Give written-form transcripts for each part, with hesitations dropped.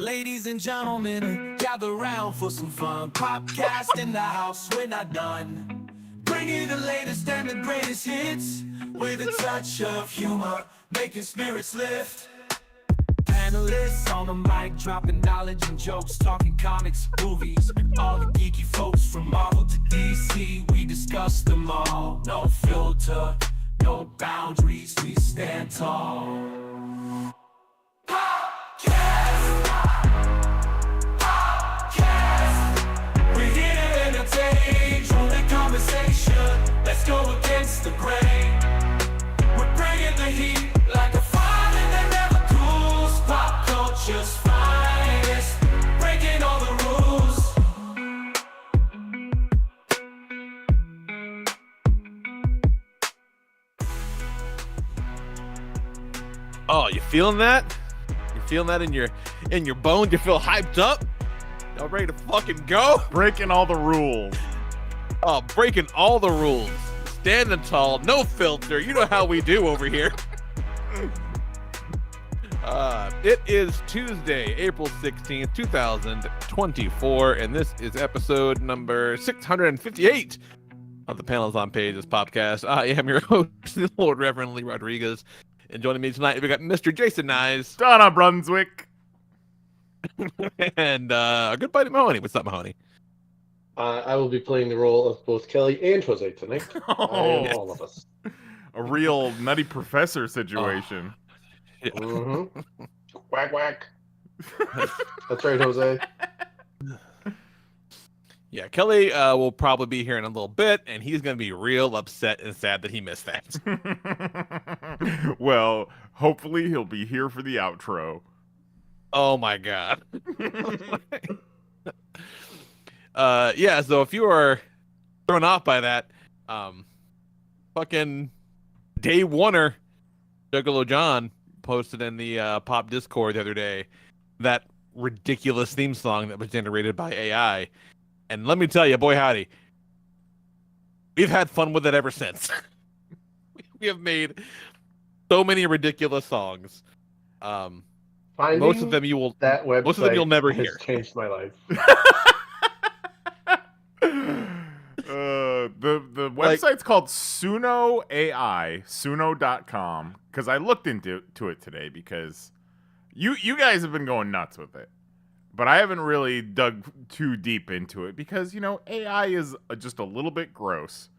Ladies and gentlemen, gather round for some fun. Popcast in the house, we're not done. Bringing the latest and the greatest hits with a touch of humor, making spirits lift. Panelists on the mic, dropping knowledge and jokes, talking comics, movies, all the geeky folks from Marvel to DC. We discuss them all, no filter, no boundaries, we stand tall. Let's go against the grain. We're bringing the heat like a fire that never cools. Pop culture's finest, breaking all the rules. Oh, you feeling that? You feeling that in your bones? You feel hyped up? Y'all ready to fucking go? Breaking all the rules. Oh, breaking all the rules. Standing tall, no filter. You know how we do over here. It is Tuesday, April 16th, 2024, and this is episode number 658 of the Panels on Pages podcast. I am your host, the Lord Reverend Lee Rodriguez, and joining me tonight, we got Mr. Jason Nyes. Donna Brunswick. And our good buddy Mahoney. What's up, Mahoney? I will be playing the role of both Kelly and Jose tonight. I am all of us. A real Nutty Professor situation. Yeah. Mm-hmm. Whack, whack. That's right, Jose. Yeah, Kelly will probably be here in a little bit, and he's going to be real upset and sad that he missed that. Well, hopefully he'll be here for the outro. Oh, my God. Yeah, so if you are thrown off by that, fucking Day Oneer, Juggalo John, posted in the PoP Discord the other day that ridiculous theme song that was generated by AI. And let me tell you, boy howdy, we've had fun with it ever since. We have made so many ridiculous songs. Most of them you'll never hear. Changed my life. The website's called Suno AI, Suno.com, because I looked into it today because you guys have been going nuts with it, but I haven't really dug too deep into it because, AI is just a little bit gross.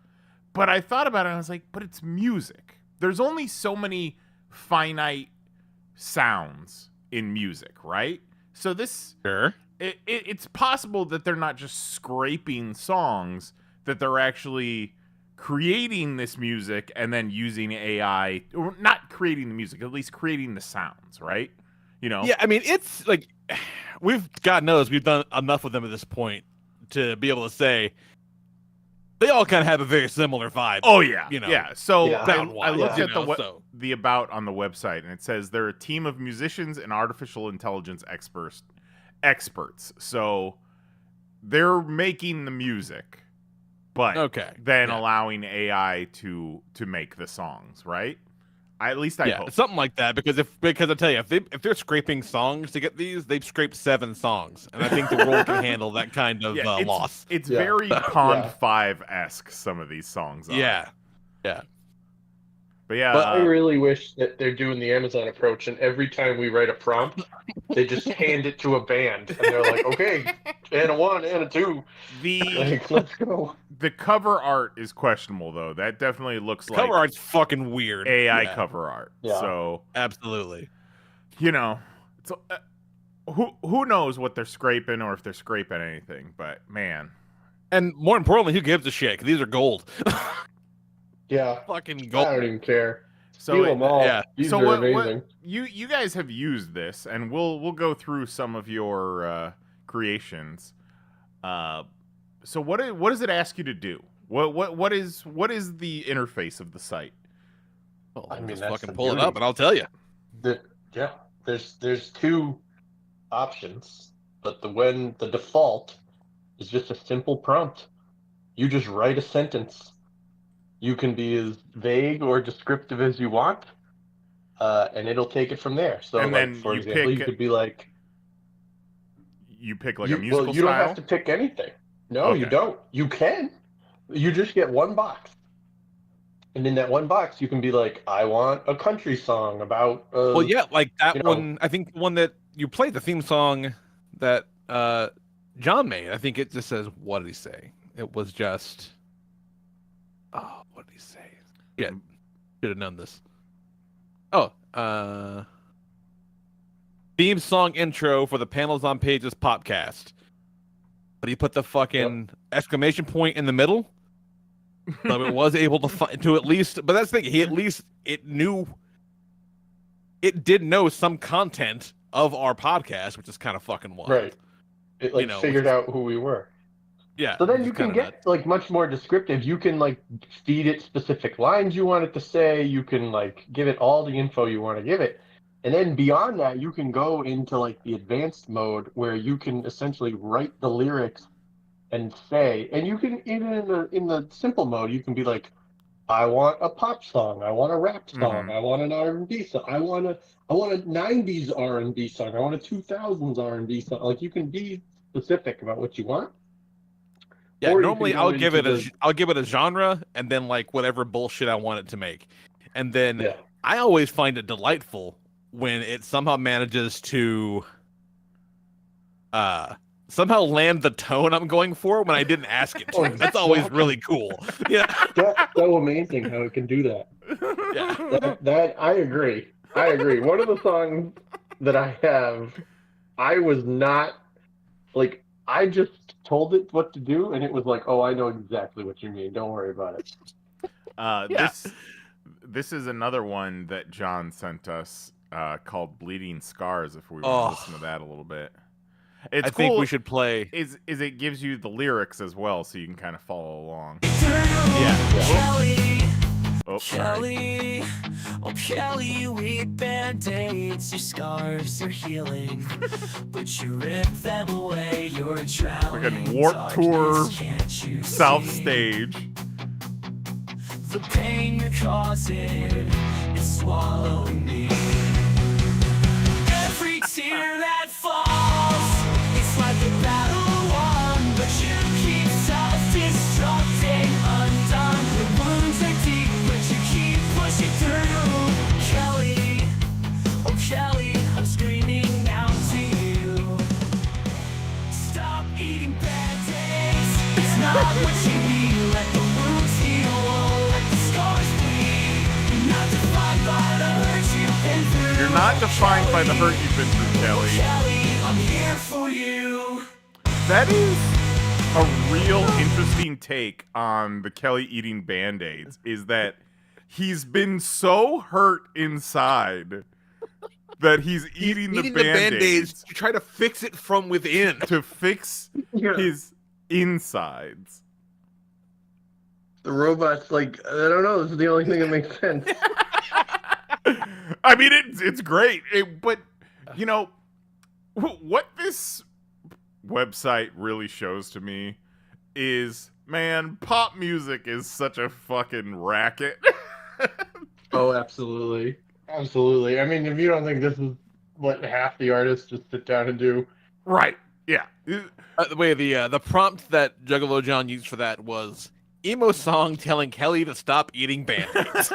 But I thought about it and I was like, but it's music. There's only so many finite sounds in music, right? So this... Sure. It's possible that they're not just scraping songs, that they're actually creating this music and then using AI, or not creating the music, at least creating the sounds, right? Yeah, I mean, it's like, God knows, we've done enough with them at this point to be able to say they all kind of have a very similar vibe. Oh, yeah. Yeah. So yeah. I looked at the about on the website, and it says they're a team of musicians and artificial intelligence experts. So they're making the music, but allowing AI to make the songs, right? At least I hope something like that. Because I tell you, if they're scraping songs to get these, they've scraped 7 songs, and I think the world can handle that kind of loss. It's very Pond 5-esque. Some of these songs are. Yeah. But yeah, but I really wish that they're doing the Amazon approach, and every time we write a prompt, they just hand it to a band, and they're like, "Okay, and a 1 and a 2, let's go." The cover art is questionable, though. That definitely looks like cover art's fucking weird. AI cover art. Yeah. So absolutely, so, who knows what they're scraping or if they're scraping anything? But man, and more importantly, who gives a shit? 'Cause these are gold. Yeah, fucking gold. I don't even care. So Steal them all. Yeah. These so are what amazing. you guys have used this, and we'll go through some of your creations. So what does it ask you to do? What is the interface of the site? Well, I mean, just that's fucking the pull it beauty. up, and I'll tell you. There's 2 options, but the default is just a simple prompt. You just write a sentence. You can be as vague or descriptive as you want, and it'll take it from there. So, And then for you example, pick- you could be like, you pick like a musical Well, you don't style? have to pick anything. No, you Okay. don't. You can. You just get one box. And in that one box, you can be like, I want a country song about, Well, yeah, like that you know, one. I think the one that you played, the theme song that John made. I think it just says, "What did he say?" It was just, oh, what did he say? Yeah, should have known this. Oh, theme song intro for the Panels on Pages podcast. But he put the fucking exclamation point in the middle. So it was able to at least, but that's the thing. He at least it did know some content of our podcast, which is kind of fucking wild. right. It like figured out who we were. Yeah. So then you can get like much more descriptive. You can like feed it specific lines you want it to say. You can like give it all the info you want to give it. And then beyond that, you can go into like the advanced mode where you can essentially write the lyrics and say, and you can even in the simple mode, you can be like, I want a pop song, I want a rap song, I want an R&B song, I want a 90s R&B song, I want a 2000s R&B song. Like you can be specific about what you want. Yeah, or normally I'll give it a genre and then like whatever bullshit I want it to make. And then I always find it delightful when it somehow manages to somehow land the tone I'm going for when I didn't ask it to. That's always really cool. Yeah. That's so amazing how it can do that. Yeah. That I agree. One of the songs that I have, I was not like, I just told it what to do and it was like, oh, I know exactly what you mean. Don't worry about it. This is another one that John sent us called Bleeding Scars, if we want to listen to that a little bit. It's cool. Think we should play. Is it gives you the lyrics as well, so you can kind of follow along. Kelly, Oh, sorry. Kelly, oh Kelly, we band-aids, your scars are healing, but you rip them away, you're drowning. Freaking Warped Tour South see? Stage. The pain you're causing is swallowing me. Every tear that falls, it's like a battle won, but you keep self-destructing, undone. Your wounds are deep, but you keep pushing through. Kelly, oh Kelly, I'm screaming out to you. Stop eating band-aids. It's not what you need. Let the wounds heal. Let the scars bleed. You're not defined by the hurt you've been through. You're not defined by the hurt you've been through, Kelly. Kelly, I'm here for you. That is a real interesting take on the Kelly eating Band-Aids, is that he's been so hurt inside that he's eating the Band-Aids to try to fix it from within. to fix his insides. The robot's like, I don't know, this is the only thing that makes sense. I mean, it's great, but you know what this website really shows to me is, man, pop music is such a fucking racket. Oh, absolutely. Absolutely. I mean, if you don't think this is what half the artists just sit down and do. Right. Yeah. The way the prompt that Juggalo John used for that was emo song telling Kelly to stop eating Band-Aids.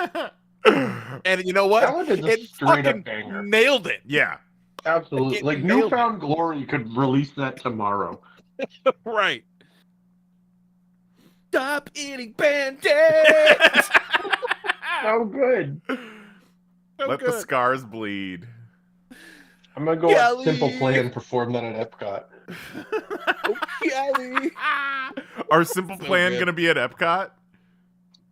And you know what? That was a It straight up fucking banger. nailed it. Yeah. Absolutely. Like, Newfound Glory could release that tomorrow. Right. Stop eating Band-Aids. How good. Let the scars bleed. I'm going to go Kelly. watch Simple Plan perform that at Epcot. Kelly. Are Simple Plan going to be at Epcot?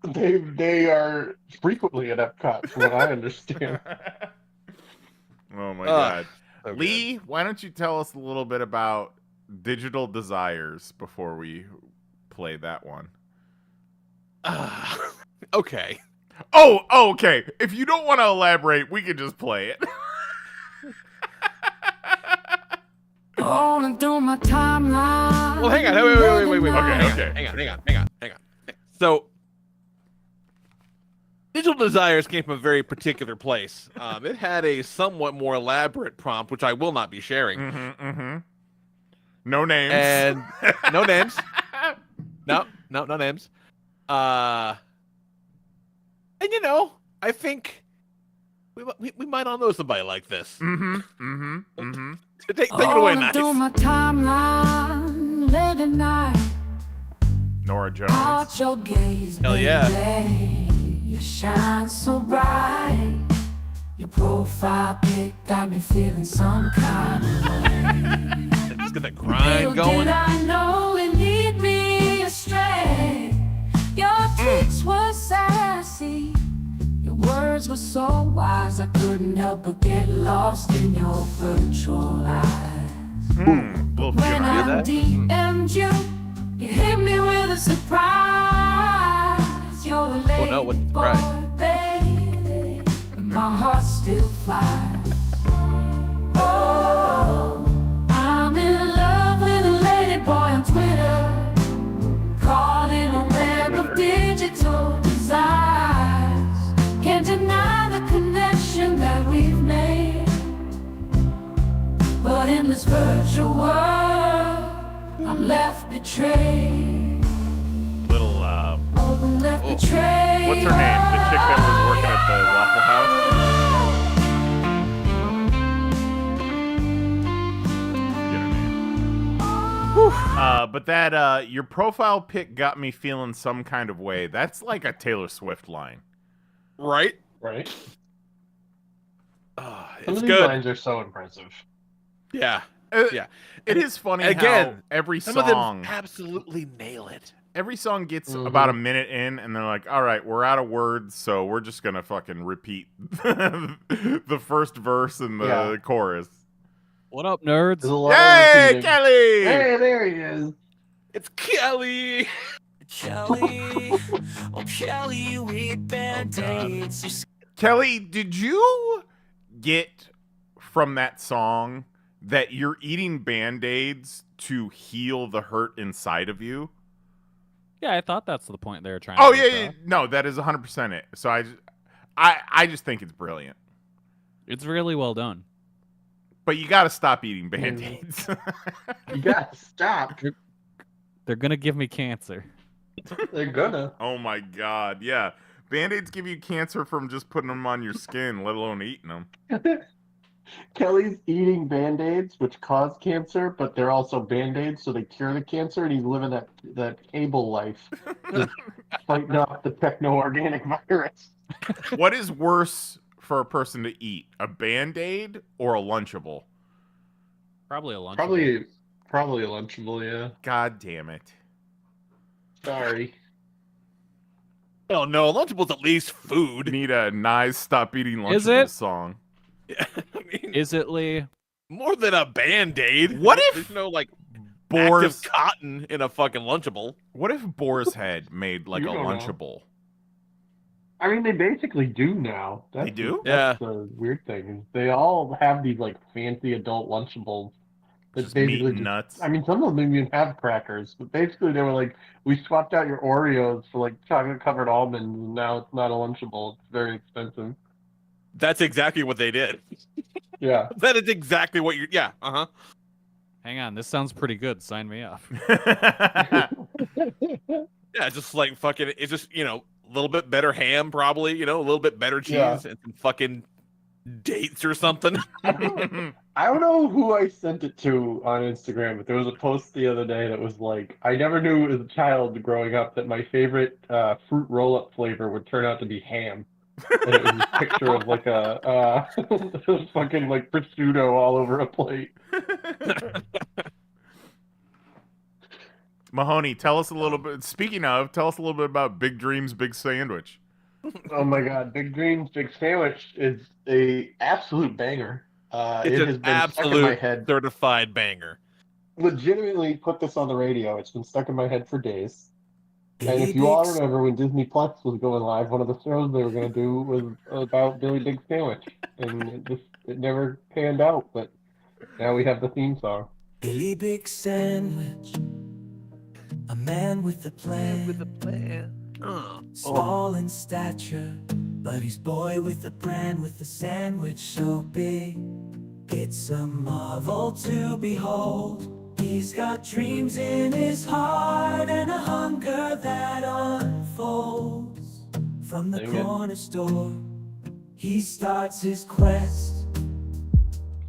They are frequently at Epcot, from what I understand. Oh my God. So Lee, why don't you tell us a little bit about Digital Desires before we play that one? Okay. Oh, okay. If you don't want to elaborate, we can just play it. Do my timeline. Well, hang on. Wait. Okay. Hang on. So, Digital Desires came from a very particular place. It had a somewhat more elaborate prompt, which I will not be sharing. No names. And no names. No names. And I think we might all know somebody like this. Take it away, Max. My timeline, late at night. Nora Jones. Caught your gaze, Hell yeah. baby. You shine so bright. Your profile pic got me feeling some kind of way. Just get that grind going. Did I know it lead me astray? Your tweets were sassy. Your words were so wise. I couldn't help but get lost in your virtual eyes. Little When funeral. I DM'd you, you hit me with a surprise. You're a late no, what's the boy, surprise? baby, and my heart still flies. Oh, I'm in love with a lady boy on Twitter, caught in a web of digital desires. Can't deny the connection that we've made, but in this virtual world, I'm left betrayed. Little, Oh, I'm left betrayed. what's her name? The chick that was working at the Waffle House? Forget her name. But that, your profile pic got me feeling some kind of way. That's like a Taylor Swift line. Right? Right? Oh, Some it's of these good. lines are so impressive. Yeah. Yeah. It is funny Again, how every Some song... of them absolutely nail it. Every song gets about a minute in, and they're like, all right, we're out of words, so we're just going to fucking repeat the first verse and the chorus. What up, nerds? There's a lot of Hey, repeating. Kelly! Hey, there he is. It's Kelly. Kelly, oh Kelly, with band-aids. Kelly, did you get from that song that you're eating Band-Aids to heal the hurt inside of you? Yeah, I thought that's the point they were trying Oh, to yeah, make yeah. across. No, that is 100% it. So I just think it's brilliant. It's really well done. But you got to stop eating Band-Aids. You gotta stop. They're gonna give me cancer. They're gonna. Oh my god, yeah. Band-Aids give you cancer from just putting them on your skin, let alone eating them. Kelly's eating Band-Aids, which cause cancer, but they're also Band-Aids, so they cure the cancer, and he's living that cable life, just fighting off the techno-organic virus. What is worse for a person to eat, a Band-Aid or a Lunchable? Probably a lunch. Probably a Lunchable, yeah. God damn it. Sorry. Oh no, Lunchable's at least food. Need a nice Stop Eating Lunchables Is it? song. I mean, Is it, Lee? more than a Band-Aid. What if There's no like Boar's active cotton in a fucking Lunchable? What if Boar's Head made like You a don't know. Lunchable? I mean, they basically do now. They do? That's the weird thing. Is they all have these like fancy adult Lunchables. that Just meat basically and nuts. I mean, some of them even have crackers, but basically they were like, we swapped out your Oreos for like chocolate-covered almonds, and now it's not a Lunchable. It's very expensive. That's exactly what they did. Yeah. That is exactly what you're. Yeah. Hang on, this sounds pretty good. Sign me up. Yeah. Just like fucking. It's just a little bit better ham, probably. A little bit better cheese Yeah. and some fucking dates or something. I don't know who I sent it to on Instagram, but there was a post the other day that was like, I never knew as a child growing up that my favorite fruit roll-up flavor would turn out to be ham. And it was a picture of like a fucking like prosciutto all over a plate. Mahoney, tell us a little bit. Speaking of, tell us a little bit about Big Dreams, Big Sandwich. Oh my God, Big Dreams, Big Sandwich is a absolute banger. It's It has an been stuck in my absolute head. certified banger. Legitimately put this on the radio. It's been stuck in my head for days. And if you all remember when Disney Plus was going live, one of the shows they were going to do was about Billy Big Sandwich, and it never panned out. But now we have the theme song. Billy Big Sandwich, a man with a plan. Small in stature, but he's boy with a brand, with a sandwich so big. It's a marvel to behold. He's got dreams in his heart and a hunger that unfolds from the Dang it. corner store. He starts his quest,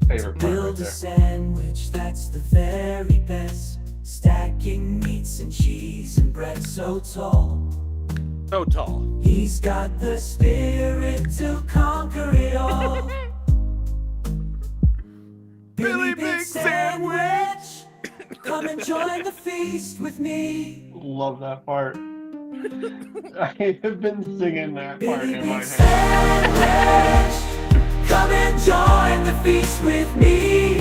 Favorite part right build a there. sandwich that's the very best, stacking meats and cheese and bread so tall. So tall. He's got the spirit to conquer it all. Billy Big Sandwich, come and join the feast with me. Love that part. I have been singing that part Billy in my Big head. Sandwich, come and join the feast with me.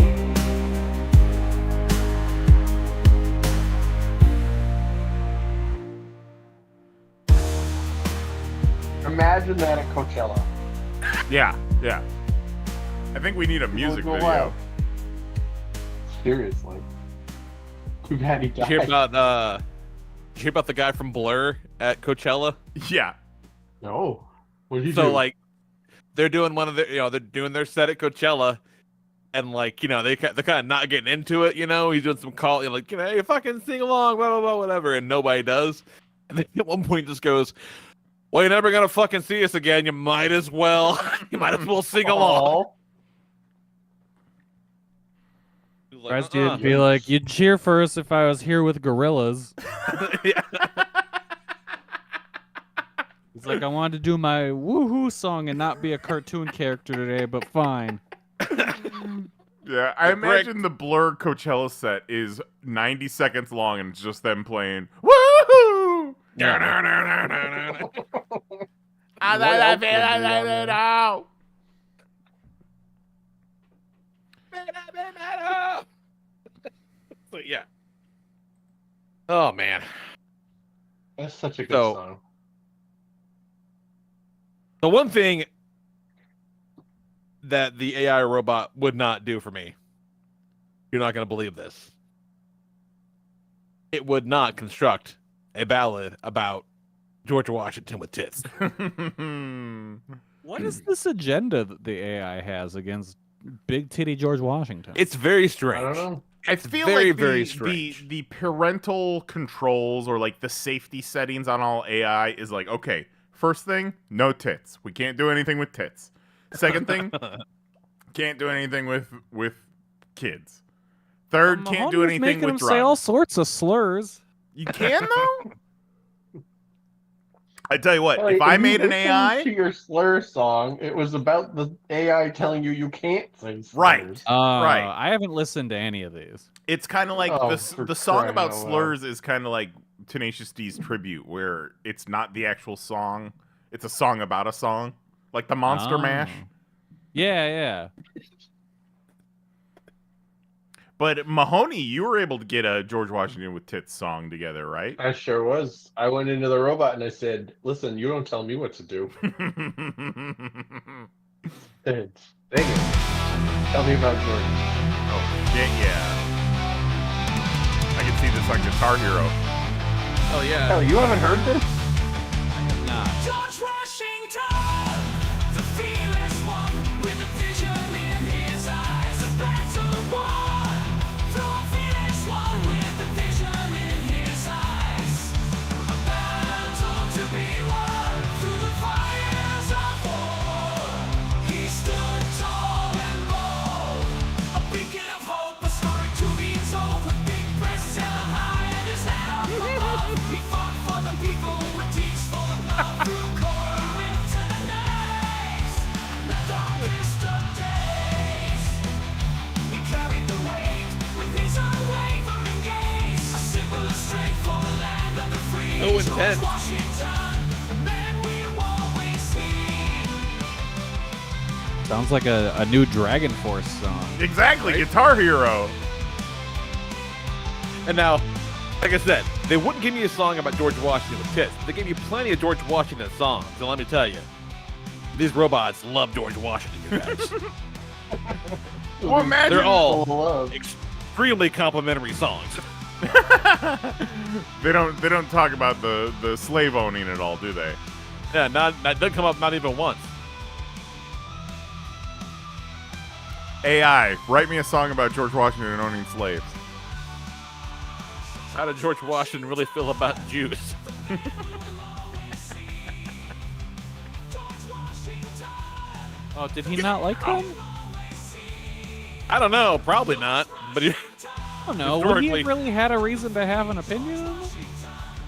Imagine that at Coachella. Yeah, yeah. I think we need a music Go video. wild. Seriously. Too bad he Did you hear died. about the guy from Blur at Coachella? Yeah. No. What did he So do? like, they're doing they're doing their set at Coachella, and like, they're kind of not getting into it. He's doing some call, like, hey, fucking sing along, blah blah blah, whatever, and nobody does. And then at one point just goes, "Well, you're never gonna fucking see us again. You might as well sing along." Aw. He was Surprised like, you didn't be like, you'd cheer for us if I was here with gorillas. Yeah. It's like, I wanted to do my woohoo song and not be a cartoon character today, but fine. Yeah, I Correct. imagine the Blur Coachella set is 90 seconds long and it's just them playing woohoo! What else would be on there? So, yeah. Oh man. That's such a good So- song. The one thing that the AI robot would not do for me, you're not going to believe this. It would not construct a ballad about George Washington with tits. What is this agenda that the AI has against big titty George Washington? It's very I strange. don't know. I feel very, like very the strange. parental controls or like the safety settings on all AI is like, okay, first thing, no tits. We can't do anything with tits. Second thing, can't do anything with kids. Third, can't do Mahoney's anything making with him say all drugs. sorts of slurs. You can though. I tell you what, Like, if I you made an listened AI, to your slur song, it was about the AI telling you can't say slurs. Right. Right. I haven't listened to any of these. it's kind of like Oh, for the song crying about out loud. slurs is kind of like Tenacious D's tribute, where it's not the actual song; it's a song about a song, like the Monster Oh. Mash. Yeah, yeah. But Mahoney, you were able to get a George Washington with tits song together, right? I sure was. I went into the robot and I said, "Listen, you don't tell me what to do." Dang it. Tell me about George. Oh shit, yeah! I can see this on Guitar Hero. Oh yeah. Hell, you haven't heard this? Nah. George Washington, the fearless one, with a vision in his eyes, a battle won. The fearless one, with a vision in his eyes, a battle to be won through the fires of war. He stood tall and bold, a beacon of hope, a story to be told. With big breasts held high and his head up above, he fought for the people with teeth full of love through cold winter nights, the darkest of days. He carried the weight with his unwavering gaze, a symbol of strength for the land of the free. So intense. George Washington, the man we always see. Sounds like a new Dragon Force song. Exactly, Guitar Hero. And now, like I said, they wouldn't give me a song about George Washington with tits. They gave you plenty of George Washington songs. And let me tell you, these robots love George Washington, you guys. Well, imagine They're all Full of love. extremely complimentary songs. they don't talk about the slave owning at all, do they? Yeah, that doesn't come up not even once. AI, write me a song about George Washington owning slaves. How did George Washington really feel about Jews? Oh, did he not like them? I don't know. Probably not. But I don't know. Would he have really had a reason to have an opinion on them?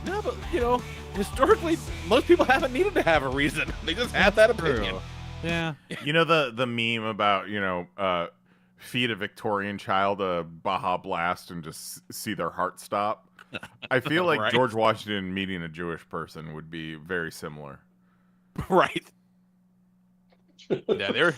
no, but historically, most people haven't needed to have a reason. They just have that opinion. Yeah. You know the meme about feed a Victorian child a Baja Blast and just see their heart stop. I feel like Right. George Washington meeting a Jewish person would be very similar. Right. Yeah, they're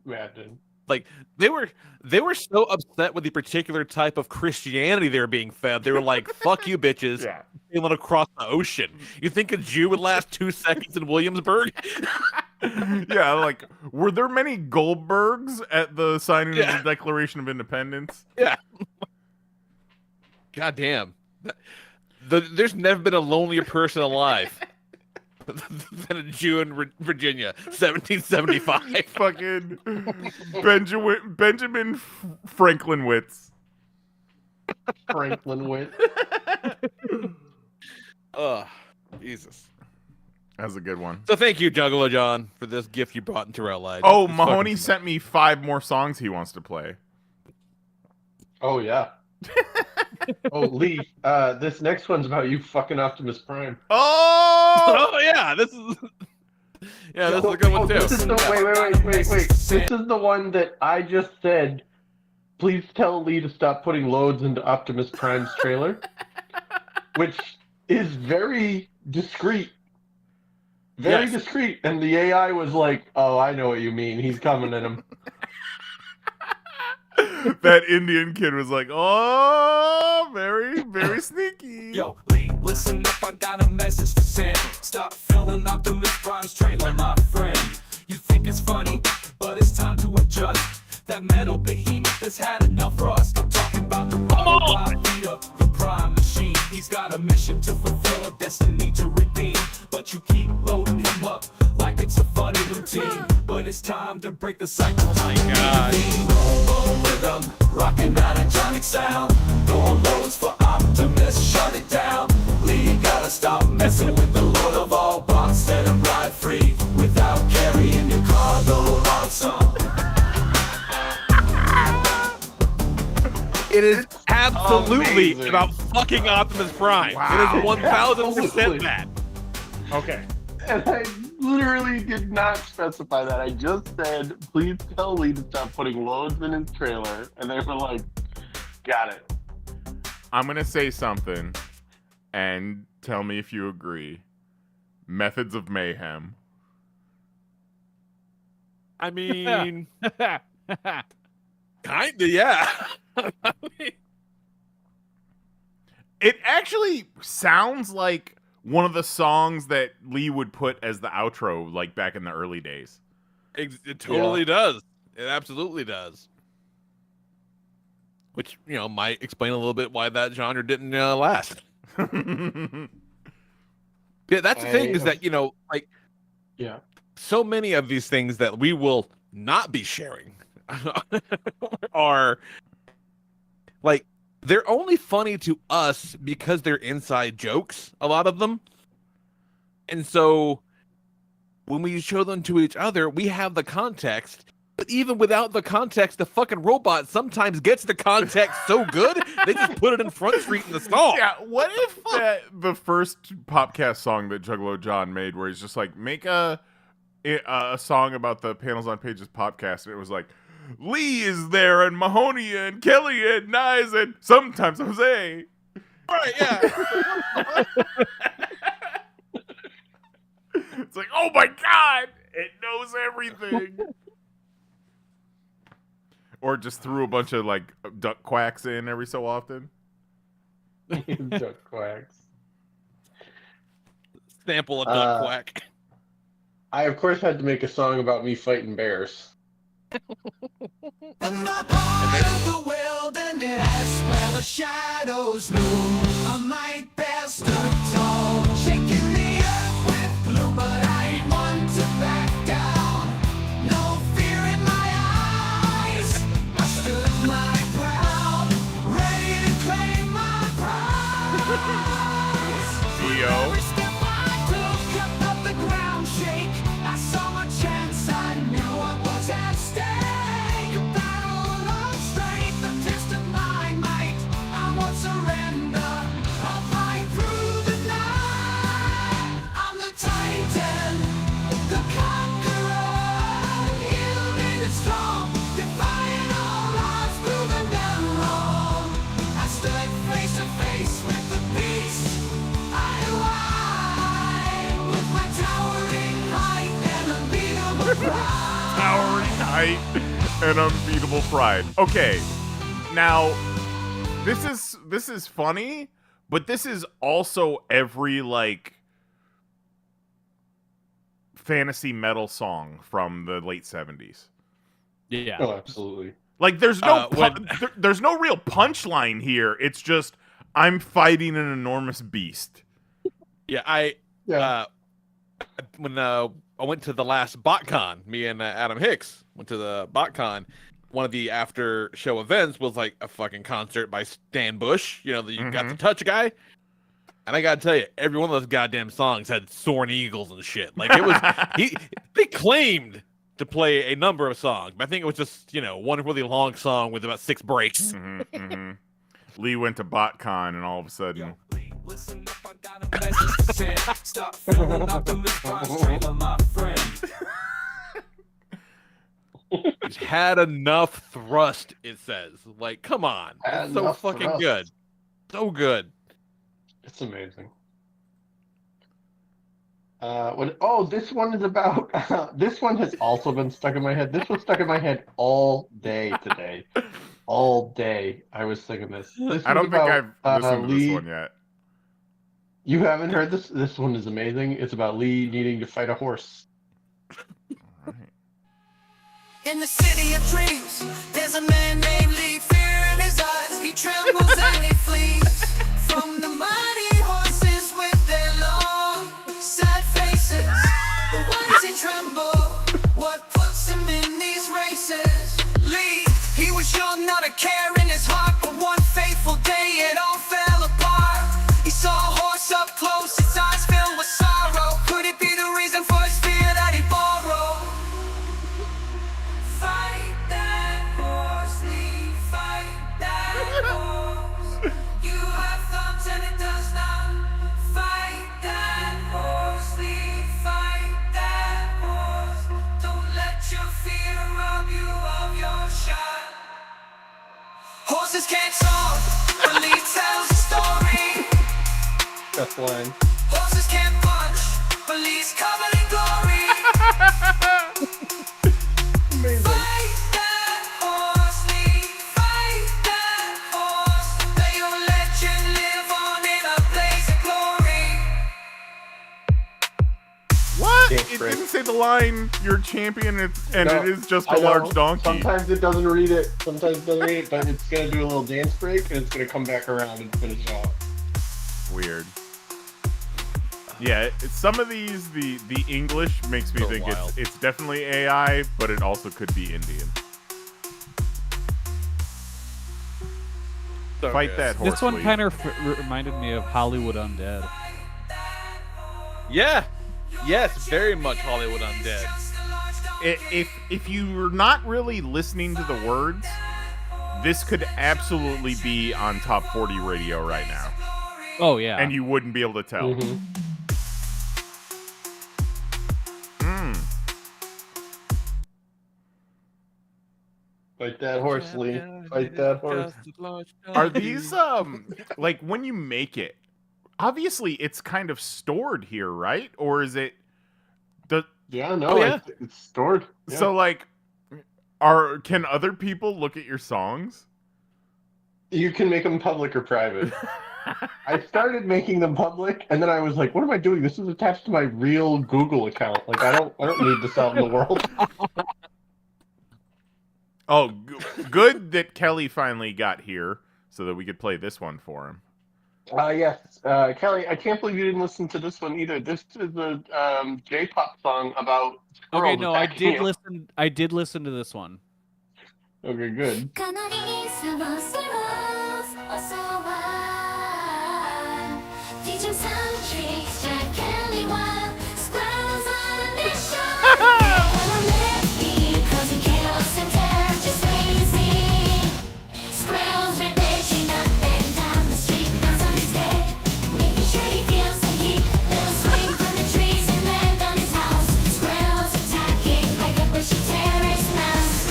Imagine. like they were so upset with the particular type of Christianity they were being fed. They were like, "Fuck you, bitches!" Yeah. Sailing across the ocean. You think a Jew would last 2 seconds in Williamsburg? Yeah, like, were there many Goldbergs at the signing of the Declaration of Independence? Yeah. God damn. There's never been a lonelier person alive than a Jew in Virginia, 1775. Fucking Benjamin Franklin Witz. Franklin Witt. Ugh, Jesus. That's a good one. So thank you, Juggalo John, for this gift you brought into our lives. Oh, It's Mahoney fucking- sent me 5 more songs he wants to play. Oh yeah. Oh Lee, this next one's about you fucking Optimus Prime. Oh! Oh yeah, this is this is a good one too. This is the wait. This is the one that I just said. Please tell Lee to stop putting loads into Optimus Prime's trailer, which is very discreet. Very Yes. discreet. And the AI was like, "Oh, I know what you mean. He's coming at him." That Indian kid was like, oh, very, very sneaky. Yo, Lee, listen up, I got a message to send. Stop filling Optimus Prime's trailer, my friend. You think it's funny, but it's time to adjust. That metal behemoth has had enough for us. I'm talking about the Robot leader, the Prime Machine. He's got a mission to fulfill, a destiny to redeem. But you keep loading him up like it's a funny routine. But it's time to break the cycle. Oh my God. Rhythm, rocking that electronic sound. Throwing loads for Optimus, shut it down. Lee, gotta stop messing with the Lord of all bots. Let him ride free without carrying your cargo on some. It is absolutely Amazing. about fucking Optimus Prime. Wow. It is 1000% Absolutely. that. Okay. And I literally did not specify that. I just said, "Please tell Lee to stop putting loads in his trailer," and they were like, "Got it." I'm going to say something and tell me if you agree. Methods of Mayhem. I mean, kinda, yeah. It actually sounds like one of the songs that Lee would put as the outro, like back in the early days. It totally does. It absolutely does. Which, might explain a little bit why that genre didn't last. Yeah, that's the thing is that, Yeah. so many of these things that we will not be sharing are like, they're only funny to us because they're inside jokes, a lot of them. And so when we show them to each other, we have the context. But even without the context, the fucking robot sometimes gets the context so good, they just put it in Front Street in the song. Yeah, what if the first Popcast song that Juggalo John made, where he's just like, make a song about the Panels on Pages podcast, and it was like, Lee is there, and Mahoney, and Kelly, and Nyes, and sometimes Jose. Right, yeah. It's like, oh my god, it knows everything. Or just threw a bunch of like duck quacks in every so often. Duck quacks. Sample a duck quack. I of course had to make a song about me fighting bears. In the part of the wilderness where the shadows loom, a might bear stood tall, shaking the earth with gloom. But I ain't one to back down. No fear in my eyes. I stood my ground, ready to claim my pride. might and unbeatable pride. Okay, now this is funny, but this is also every like fantasy metal song from the late 70s. Yeah. Oh, absolutely. Like there's no when- there's no real punchline here. It's just I'm fighting an enormous beast. Yeah, Yeah. when I went to the last BotCon, me and Adam Hicks went to the BotCon. One of the after show events was like a fucking concert by Stan Bush. You know, you got to touch guy. And I gotta tell you, every one of those goddamn songs had soaring eagles and shit. Like it was, they claimed to play a number of songs, but I think it was just one really long song with about 6 breaks. Lee went to BotCon and all of a sudden. Listen up, I got a message to send. Stop feeling Optimus Prime's trailer, my friend. It's had enough thrust, it says. Like, come on. Had It's so enough fucking thrust. good. So good. It's amazing. This one is about. This one has also been stuck in my head. This was stuck in my head all day today. All day I was singing this. This I was don't think I've about, listened to Lee. this one yet. You haven't heard this? This one is amazing. It's about Lee needing to fight a horse. In the city of dreams, there's a man named Lee, fear in his eyes. He trembles and he flees from the mighty horses with their long, sad faces. But why does he tremble? What puts him in these races? Lee, he was young, not a care in his heart, but one fateful day it all fell apart. He saw a horse up close, his eyes filled with sorrow. Could it be the reason for his fear that he borrowed? Fight that horse, Lee, fight that horse. You have thumbs and it does not. Fight that horse, Lee, fight that horse. Don't let your fear rob you of your shot. Horses can't talk, but Lee tells a story. Best line. Horses can't punch, but Lee's covered in glory. Amazing. Fight that horse, Lee, fight that horse. May your legend live on in a blaze of glory. What? Dance It break. didn't say the line, you're a champion, and No, it is just I a know. large donkey. Sometimes it doesn't read it. Sometimes it doesn't read it, but it's gonna do a little dance break and it's gonna come back around and finish it off. Weird. Yeah, some of these, the English makes me So think wild. it's definitely AI, but it also could be Indian. So Fight good. that horse. This one Lee. kind of reminded me of Hollywood Undead. Yeah. Yes, very much Hollywood Undead. If you're not really listening to the words, this could absolutely be on top 40 radio right now, Oh yeah. and you wouldn't be able to tell. Mhm. Fight that horse, Lee. Fight that horse. Are these like when you make it? Obviously, it's kind of stored here, right? Or is it? Yeah, no, Oh, yeah. it's stored. Yeah. So like, can other people look at your songs? You can make them public or private. I started making them public, and then I was like, "What am I doing? This is attached to my real Google account. Like, I don't need this out in the world." Oh, good that Kelly finally got here so that we could play this one for him. Yes, Kelly. I can't believe you didn't listen to this one either. This is a J-pop song about. Okay, squirrels no, I attacking did you. listen. I did listen to this one. Okay, good. 가나리 스머스러스 어서 와 뒤좀 삼키 Jack Kelly와 Squirrels on a mission Wanna live here causing chaos and terror just lazy Squirrels are dashing up and down the street now somebody's dead making sure he feels the heat they'll swing from the trees and land on his house Squirrels attacking like a bushy terrorist mouse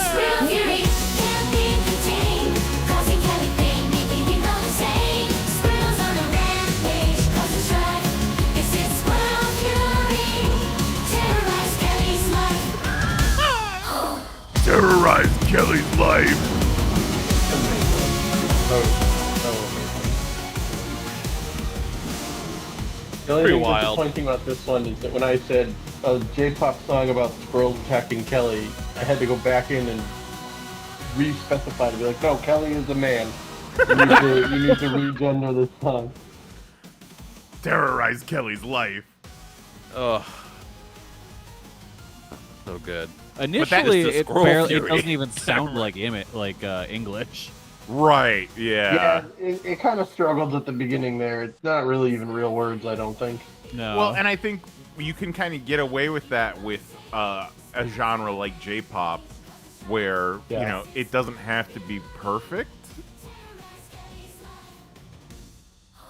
Squirrel fury can't be contained, causing Kelly pain, making him go insane. Squirrels on a rampage, causing strife. Terrorized Kelly's life. The only Pretty thing wild. disappointing about this one is that when I said a J-pop song about squirrels attacking Kelly, I had to go back in and re-specify to be like, no, Kelly is a man. You need to re-gender this song. Terrorized Kelly's life. Oh, so good. Initially, the it squirrel barely, it fury. doesn't even sound like English. Right, yeah. It kind of struggles at the beginning there. It's not really even real words, I don't think. No. Well, and I think you can kind of get away with that with a genre like J-pop, where you know it doesn't have to be perfect.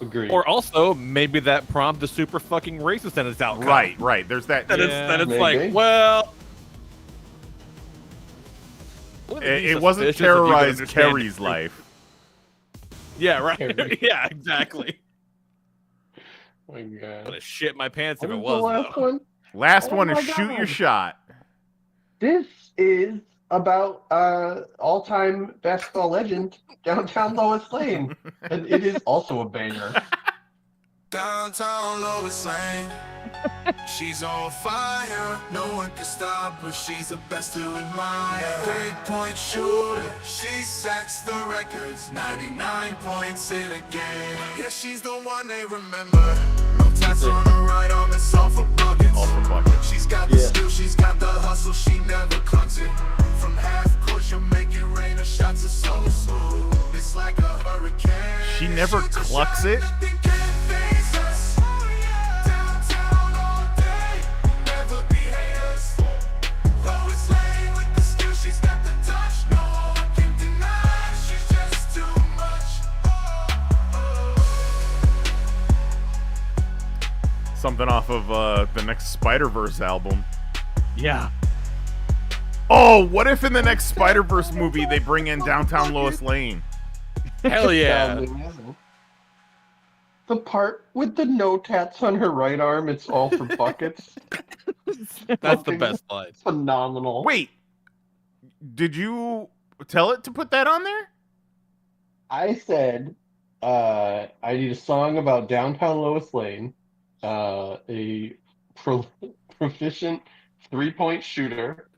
Agreed. Or also, maybe that prompt is super fucking racist and it's out. Right. There's that. Then it's maybe. like, well. It wasn't terrorized Kerry's life. Yeah, right. Kerry. Yeah, exactly. Oh my God. I'm gonna shit my pants if What it is was, the last though. one? Last Oh one my is shoot your God. shot. This is about all-time basketball legend, Downtown Lois Lane. And it is also a banger. Downtown Lois Lane, she's on fire. No one can stop her, she's the best to admire. 3-point shooter, she sets the records. 99 points in a game. Yeah, she's the one they remember. No tats on her right arm, it's all for buckets. All for buckets. She's got the skill, she's got the hustle, she never clucks it. From half court, she'll make it rain, her shots are so smooth. It's like a hurricane. She never clucks it. Something off of the next Spider-Verse album. yeah. Oh, what if in the next Spider-Verse movie they bring in Downtown Lois Lane? Hell yeah. The part with the no tats on her right arm, it's all for buckets. That's the best line. Phenomenal. Wait, did you tell it to put that on there? I said, I need a song about Downtown Lois Lane, a proficient 3-point shooter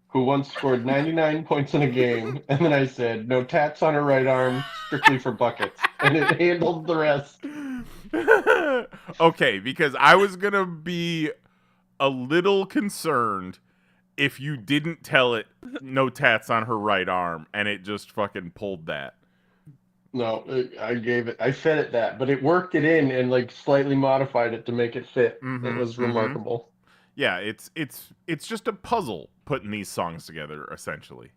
who once scored 99 points in a game, and then I said, no tats on her right arm, strictly for buckets, and it handled the rest. Okay, because I was gonna be a little concerned if you didn't tell it no tats on her right arm, and it just fucking pulled that. No, I fed it that, but it worked it in and like slightly modified it to make it fit. It was remarkable. Yeah, it's just a puzzle putting these songs together, essentially.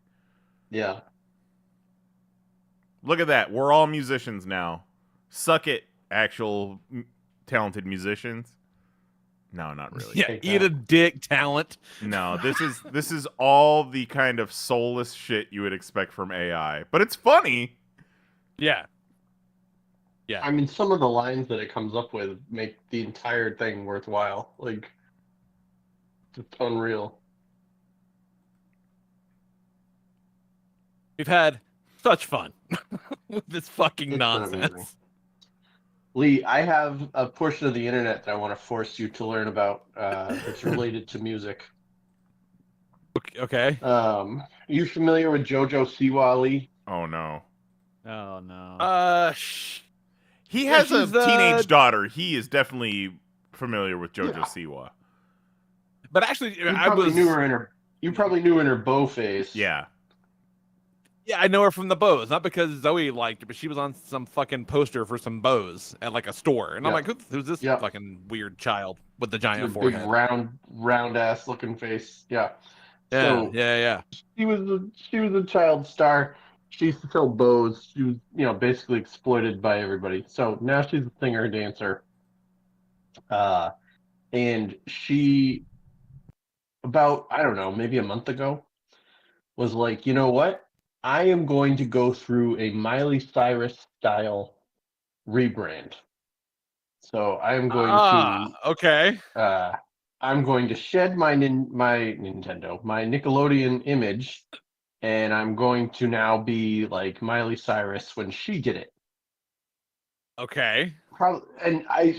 Yeah. Look at that. We're all musicians now. Suck it, actual talented musicians. No, not really. Yeah, Take eat that. a dick, talent. No, this is all the kind of soulless shit you would expect from AI. But it's funny. Yeah. I mean, some of the lines that it comes up with make the entire thing worthwhile. Like, it's unreal. We've had such fun with this fucking It's been amazing. nonsense. Lee, I have a portion of the internet that I want to force you to learn about that's related to music. Okay. You familiar with JoJo Siwa, Lee? Oh no. Oh no. He Yeah, has a she's, teenage daughter. He is definitely familiar with JoJo Siwa. But actually, You I probably was. knew her in her. You probably knew in her bow phase. Yeah. Yeah, I know her from the bows, not because Zoe liked it, but she was on some fucking poster for some bows at like a store, and I'm Yeah. like, who's this Yeah. fucking weird child with the giant Her big forehead? round ass looking face. Yeah. Yeah, So yeah. she was a child star. She used to sell bows. She was, basically exploited by everybody. So now she's a singer dancer. And she, about, I don't know, maybe a month ago, was like, you know what? I am going to go through a Miley Cyrus style rebrand. So I am going Okay. I'm going to shed my Nintendo, my Nickelodeon image, and I'm going to now be like Miley Cyrus when she did it. Okay.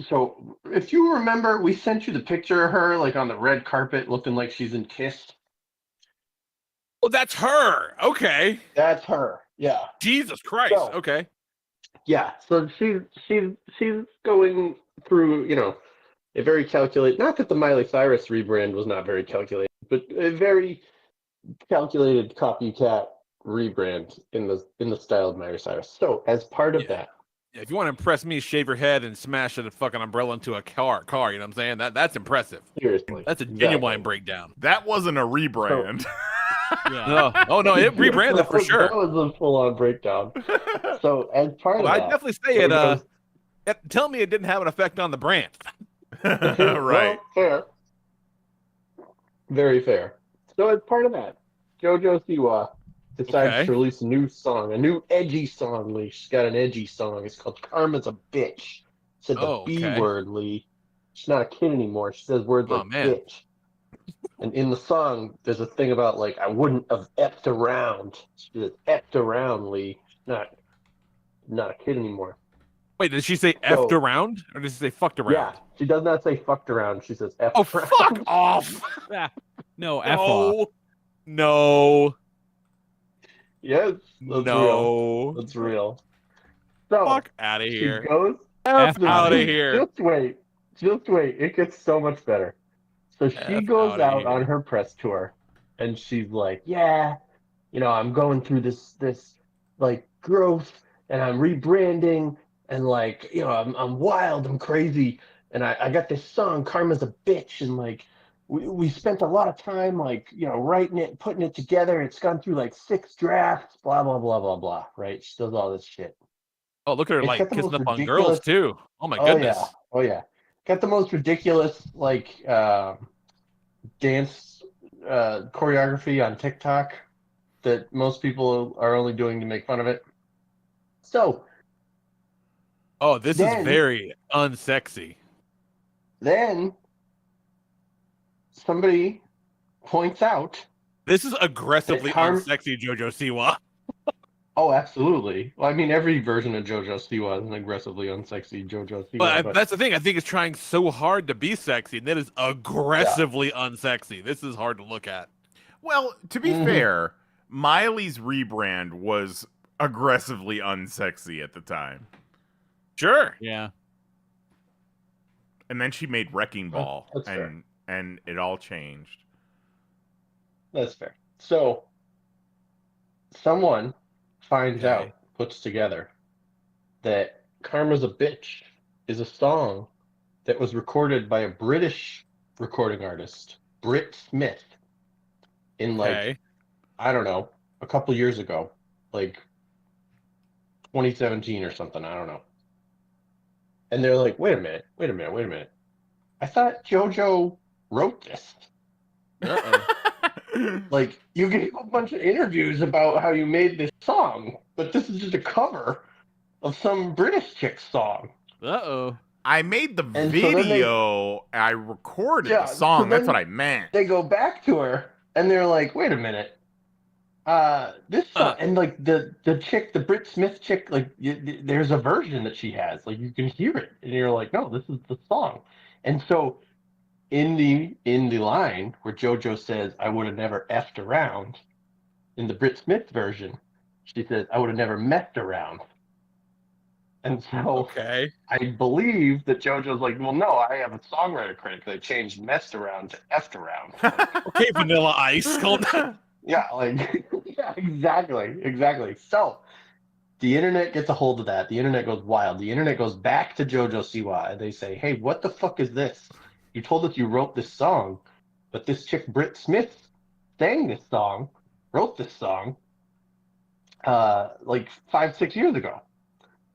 So if you remember, we sent you the picture of her like on the red carpet looking like she's in Kiss. Well, that's her. Okay. That's her. Yeah. Jesus Christ. So- Okay. Yeah. So she's going through, a very calculated, not that the Miley Cyrus rebrand was not very calculated, but a very calculated copycat rebrand in the style of Miley Cyrus. So as part of that, If you want to impress me, shave your head and smash a fucking umbrella into a car. You know what I'm saying? That's impressive. seriously, That's a genuine breakdown. That wasn't a rebrand. Yeah. No. Oh no, it rebranded for sure. That was a full-on breakdown. So as part of Well, I'd that, definitely say it. Tell me it didn't have an effect on the brand. Right. Well, fair. Very fair. So as part of that, JoJo Siwa decides to release a new song, a new edgy song, Lee. She's got an edgy song. It's called Karma's a Bitch. Said the B word, Lee. She's not a kid anymore. She says words like bitch. And in the song, there's a thing about like, I wouldn't have effed around. She says effed around, Lee. She's not a kid anymore. Wait, did she say effed around, or did she say fucked around? Yeah, she does not say fucked around. She says effed around. Oh, fuck off! No, F off. No. Yes, that's real. That's real. So, Fuck out of here. She goes F out of here. Just wait. It gets so much better. So she goes out on her press tour, and she's like, "Yeah, I'm going through this like growth, and I'm rebranding, and like, I'm wild, I'm crazy, and I got this song, Karma's a Bitch, and like, we spent a lot of time like, writing it, putting it together. It's gone through like 6 drafts, blah blah blah blah blah. Right? She does all this shit. Oh, look at her It's like got the kissing most up on ridiculous- girls too. Oh my goodness. Oh yeah. Got the most ridiculous like dance choreography on TikTok that most people are only doing to make fun of it. So, oh, this is very unsexy. Then somebody points out this is aggressively unsexy JoJo Siwa. Oh, absolutely. Well, I mean, every version of JoJo Siwa is an aggressively unsexy JoJo Siwa. But that's the thing. I think it's trying so hard to be sexy, and that is aggressively unsexy. This is hard to look at. Well, to be fair, Miley's rebrand was aggressively unsexy at the time. Sure. Yeah. And then she made Wrecking Ball, That's fair. and it all changed. That's fair. So, someone finds out, puts together, that Karma's a Bitch is a song that was recorded by a British recording artist, Britt Smith, in like, I don't know, a couple years ago, like 2017 or something, I don't know. And they're like, wait a minute. I thought JoJo wrote this. Like, you gave a bunch of interviews about how you made this song, but this is just a cover of some British chick song. I made the video, I recorded the song, so that's what I meant. They go back to her, and they're like, wait a minute. This song, and like the chick, the Britt Smith chick, like there's a version that she has, like you can hear it, and you're like, no, this is the song. And so in the line where JoJo says, I would have never effed around, in the Britt Smith version, she says, I would have never messed around. And so I believe that JoJo's like, well, no, I have a songwriter credit because I changed messed around to effed around. Okay, Vanilla Ice. Yeah, like, yeah, exactly. So the internet gets a hold of that. The internet goes wild. The internet goes back to JoJo Siwa, and they say, hey, what the fuck is this? You told us you wrote this song, but this chick Britt Smith sang this song, wrote this song, like 5-6 years ago.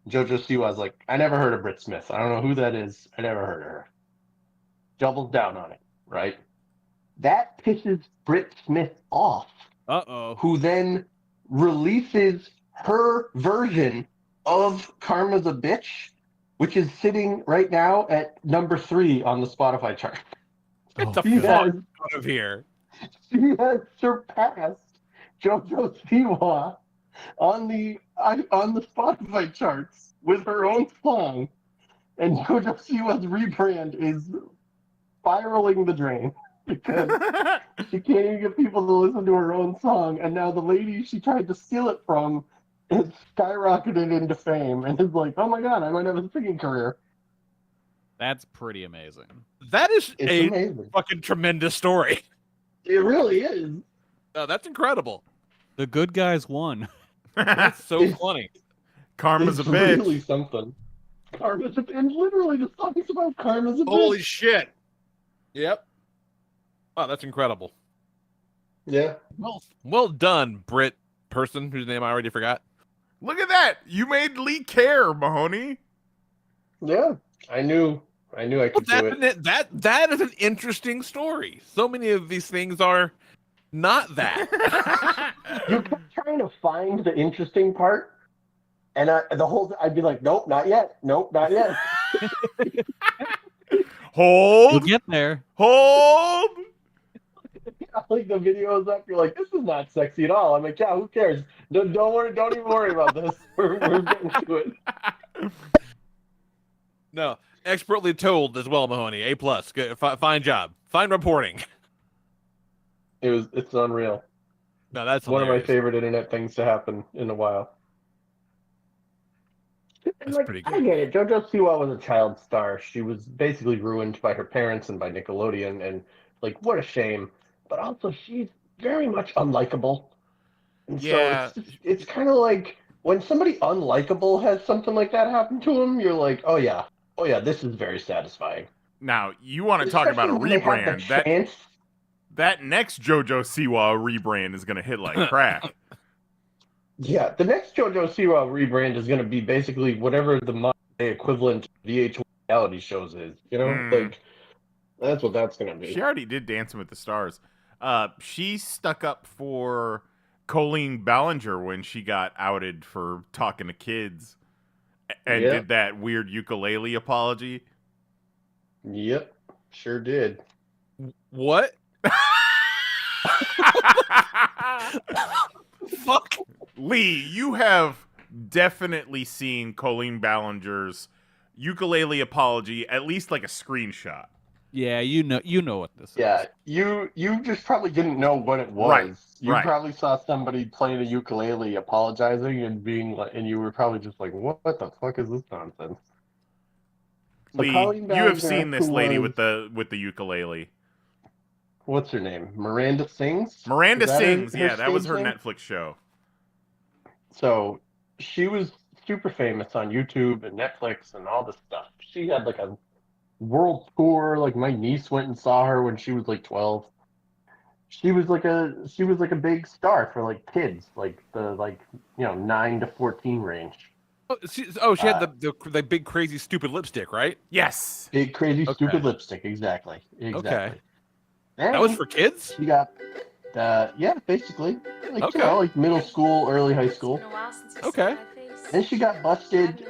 JoJo Siwa's like, I never heard of Britt Smith. I don't know who that is. I never heard of her. Doubles down on it, right? That pisses Britt Smith off. Who then releases her version of Karma's a Bitch, which is sitting right now at number 3 on the Spotify chart. Get the fuck out of here. She has surpassed JoJo Siwa on the Spotify charts with her own song, and JoJo Siwa's rebrand is spiraling the drain because she can't even get people to listen to her own song, and now the lady she tried to steal it from is skyrocketed into fame and is like, oh my god, I might have a singing career. That's pretty amazing. That is It's a amazing. fucking tremendous story. It really is. Oh, that's incredible. The good guys won. That's so funny. Karma's a It's bitch. really something. Karma's a and literally the song's about karma's a Holy bitch. shit. Yep. Wow, that's incredible. Yeah. Well done, Brit person whose name I already forgot. Look at that. You made Lee care, Mahoney. Yeah. I knew I could do it. That is an interesting story. So many of these things are not that. You kept trying to find the interesting part, and I'd be like, nope, not yet. Nope, not yet. You'll Hold. get there. Hold. Like the video is up, you're like, this is not sexy at all. I'm like, yeah, who cares? Don't worry, don't even worry about this. We're getting to it. No, expertly told as well, Mahoney. A+. Good, fine job. Fine reporting. It's unreal. No, that's One of my hilarious. favorite internet things to happen in a while. And That's like, pretty I good. get it. JoJo Siwa was a child star. She was basically ruined by her parents and by Nickelodeon, and like, what a shame. But also, she's very much unlikable. And Yeah. so it's kind of like when somebody unlikable has something like that happen to them, you're like, oh yeah, this is very satisfying. Now, you want to talk about a Especially when they have rebrand. the chance. That next JoJo Siwa rebrand is going to hit like crack. Yeah, the next JoJo Siwa rebrand is going to be basically whatever the modern day equivalent of VH1 reality shows is. You know, like that's what that's going to be. She already did Dancing with the Stars. She stuck up for Colleen Ballinger when she got outed for talking to kids and Yep. did that weird ukulele apology. Yep, sure did. What? Fuck. Lee, you have definitely seen Colleen Ballinger's ukulele apology, at least like a screenshot. Yeah, you know what this Yeah, is. you just probably didn't know what it was. Right, You right. probably saw somebody playing a ukulele, apologizing, and being like, and you were probably just like, "What the fuck is this nonsense?" So Lee, Colleen you have Ballinger, seen this who lady was- with the ukulele. What's her name? Miranda Sings. Miranda Is that her- Sings, her yeah, that was stage her name? Netflix show. So she was super famous on YouTube and Netflix and all this stuff. She had like a world tour. Like my niece went and saw her when she was like 12. She was like a big star for like kids, like the 9 to 14 range. She had the big crazy stupid lipstick, right? Yes. Big crazy Okay. stupid lipstick, exactly. Okay. And That was for kids? she got basically like Okay. like middle school, early high school. Okay. Then she got busted,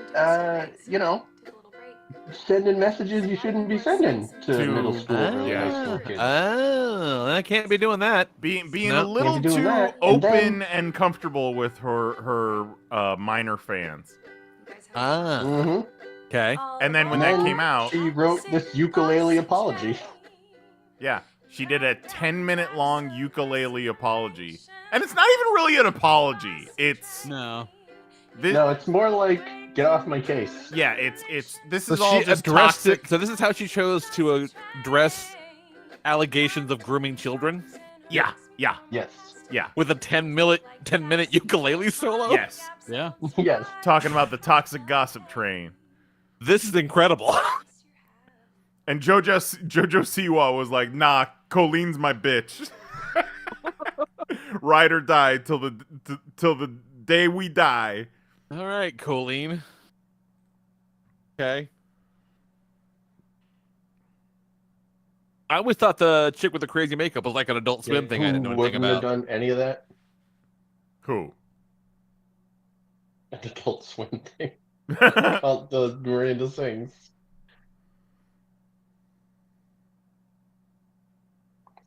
sending messages you shouldn't be sending to middle school, early high school kids. Oh, I can't be doing that. Being No, a little can't be doing too that. And open and comfortable with her minor fans. Ah. Mm-hmm. Okay. And then when And that then came out, she wrote this ukulele apology. yeah, she did a 10-minute long ukulele apology. And it's not even really an apology. It's No. No, it's more like get off my case. yeah, this So is all she just addressed toxic. it. So this is how she chose to address allegations of grooming children Yeah. Yes. with a 10-minute ukulele solo. Yes. Yeah. Yes. Talking about the toxic gossip train. This is incredible. And JoJo Siwa was like, "Nah, Colleen's my bitch. Ride or die till the day we die." All right, Colleen. Okay. I always thought the chick with the crazy makeup was like an Adult Swim thing I didn't know Who anything wouldn't have about. done any of that? Who? An Adult Swim thing. About the Miranda Sings.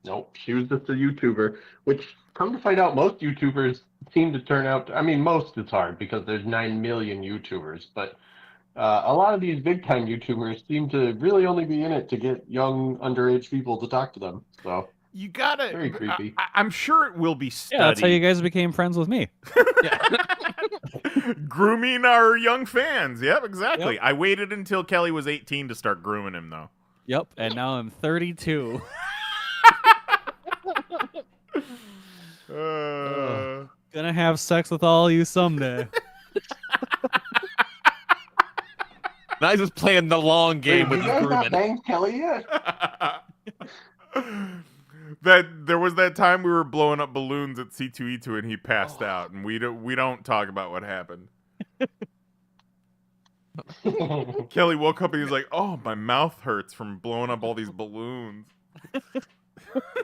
Nope, she was just a YouTuber, which, come to find out, most YouTubers seem to turn out. I mean, most is hard because there's 9 million YouTubers, but a lot of these big time YouTubers seem to really only be in it to get young underage people to talk to them. So You gotta. very creepy. I'm sure it will be studied. Yeah, that's how you guys became friends with me. Grooming our young fans. Yep, exactly. Yep. I waited until Kelly was 18 to start grooming him, though. Yep, and now I'm 32. Gonna have sex with all you someday. Now he's just playing the long game with you his guys not grooming. banged Kelly yet? That there was that time we were blowing up balloons at C2E2 and he passed out, and we don't talk about what happened. Kelly woke up and he's like, "Oh, my mouth hurts from blowing up all these balloons."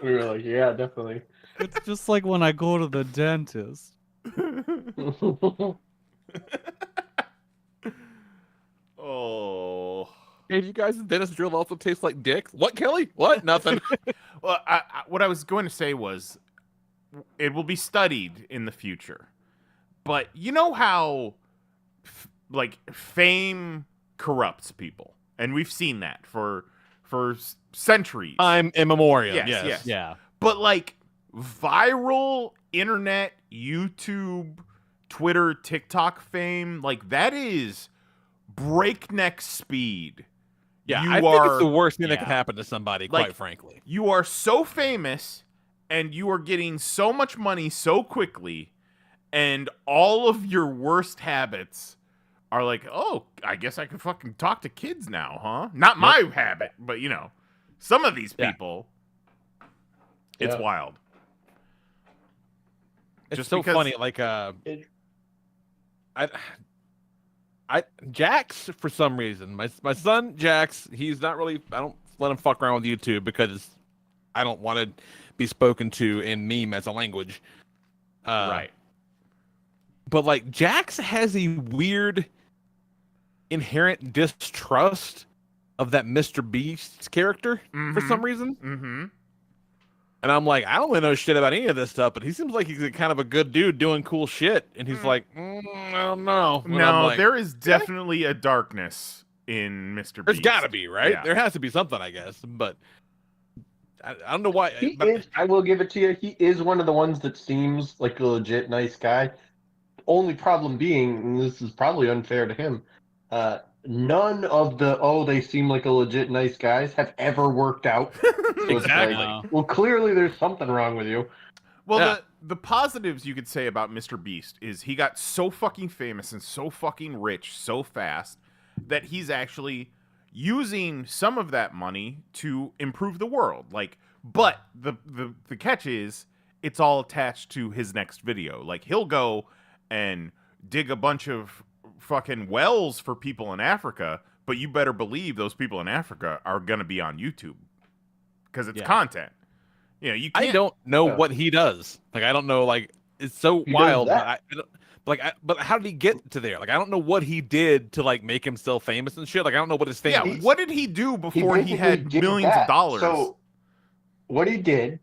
We were like, yeah, definitely. It's just like when I go to the dentist. Oh. Hey, you guys, dentist drill also tastes like dicks. What, Kelly? What? Nothing. Well, what I was going to say was, it will be studied in the future. But you know how, fame corrupts people, and we've seen that for centuries. I'm immemorial. Yes, Yes. yes. Yeah. But viral internet, YouTube, Twitter, TikTok fame, that is breakneck speed. Yeah, You I think it's are- the worst thing that yeah. could happen to somebody, Like- quite frankly. You are so famous and you are getting so much money so quickly, and all of your worst habits are like, oh, I guess I can fucking talk to kids now, huh? Not my habit, but some of these Yeah. people, it's Yeah. wild. It's Just so because- funny. Jax, for some reason, my son Jax, he's not really. I don't let him fuck around with YouTube because I don't want to be spoken to in meme as a language. Right. But Jax has a weird inherent distrust of that Mr. Beast character for some reason. Mm-hmm. And I'm like, I don't really know shit about any of this stuff, but he seems like he's kind of a good dude doing cool shit. And he's like, I don't know. And I'm No, like, there is definitely a darkness in Mr. Beast. there's got to be, right? Yeah. There has to be something, I guess. But I don't know why. He is, I will give it to you, he is one of the ones that seems like a legit nice guy. Only problem being, and this is probably unfair to him, none of they seem like a legit nice guys have ever worked out. So it's Exactly. like, well, clearly there's something wrong with you. Well, Yeah. the positives you could say about Mr. Beast is he got so fucking famous and so fucking rich so fast that he's actually using some of that money to improve the world. But the catch is it's all attached to his next video. He'll go and dig a bunch of fucking wells for people in Africa, but you better believe those people in Africa are gonna be on YouTube because it's Yeah. content. You can't. I don't know Yeah. what he does. I don't know. It's so He does wild. But that. I don't, but how did he get to there? I don't know what he did to make himself famous and shit. I don't know what his thing Yeah, was. what did he do before he basically had did millions that. of dollars? So what he did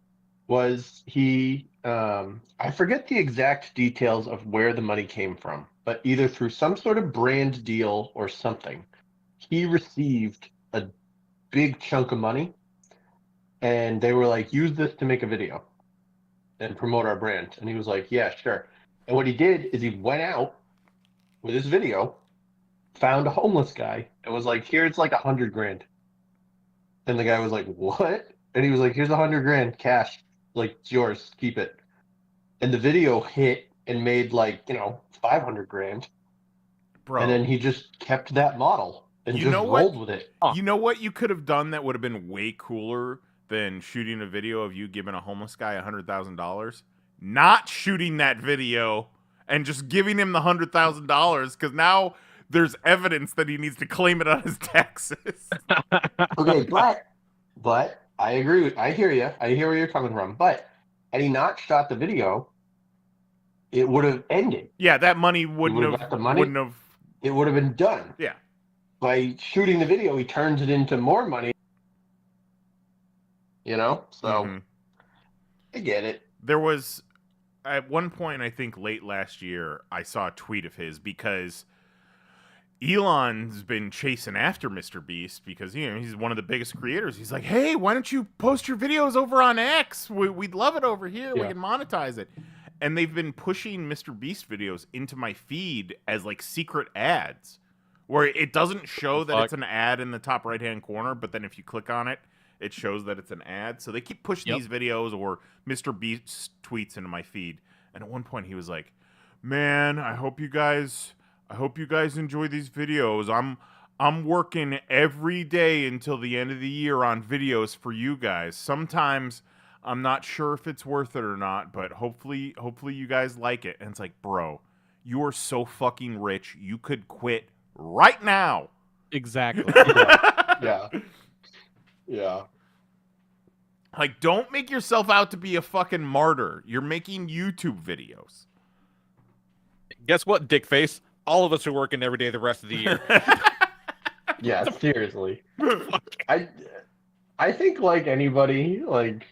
was he I forget the exact details of where the money came from, but either through some sort of brand deal or something, he received a big chunk of money, and they were like, use this to make a video and promote our brand. And he was like, yeah, sure. And what he did is he went out with his video, found a homeless guy, and was like, here, it's like $100,000. And the guy was like, what? And he was like, here's $100,000 cash. It's yours. Keep it. And the video hit and made $500,000. Bro, And then he just kept that model and You just know what? rolled with it. you know what you could have done that would have been way cooler than shooting a video of you giving a homeless guy $100,000? Not shooting that video and just giving him the $100,000 because now there's evidence that he needs to claim it on his taxes. Okay, but I agree. I hear you. I hear where you're coming from. But had he not shot the video, it would have ended. Yeah, that money wouldn't would've have. got the money? Wouldn't have. It would have been done. Yeah. By shooting the video, he turns it into more money. So Mhm. I get it. There was at one point, I think late last year, I saw a tweet of his because Elon's been chasing after Mr. Beast because he's one of the biggest creators. He's like, hey, why don't you post your videos over on X? We'd love it over here. We Yeah. can monetize it. And they've been pushing Mr. Beast videos into my feed as like secret ads, where it doesn't show that it's an ad in the top right hand corner, but then if you click on it, it shows that it's an ad. So they keep pushing these videos or Mr. Beast tweets into my feed. And at one point he was like, man, I hope you guys enjoy these videos. I'm working every day until the end of the year on videos for you guys. Sometimes I'm not sure if it's worth it or not, but hopefully you guys like it. And it's like, bro, you are so fucking rich. You could quit right now. Exactly. Yeah. Yeah. Like, don't make yourself out to be a fucking martyr. You're making YouTube videos. Guess what, dickface? All of us are working every day the rest of the year. Yeah, seriously. I think like anybody, like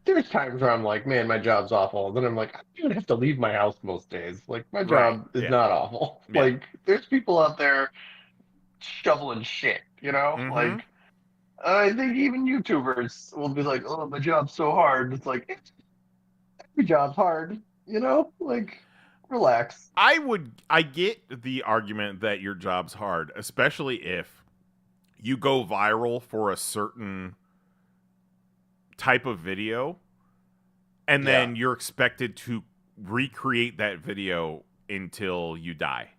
there's times where I'm like, man, my job's awful. And then I'm like, I don't even have to leave my house most days. Like my job is not awful. Yeah. Like there's people out there shoveling shit, you know? Mhm. Like I think even YouTubers will be like, oh, my job's so hard. It's like every job's hard, you know? Like relax. I get the argument that your job's hard, especially if you go viral for a certain type of video and then you're expected to recreate that video until you die.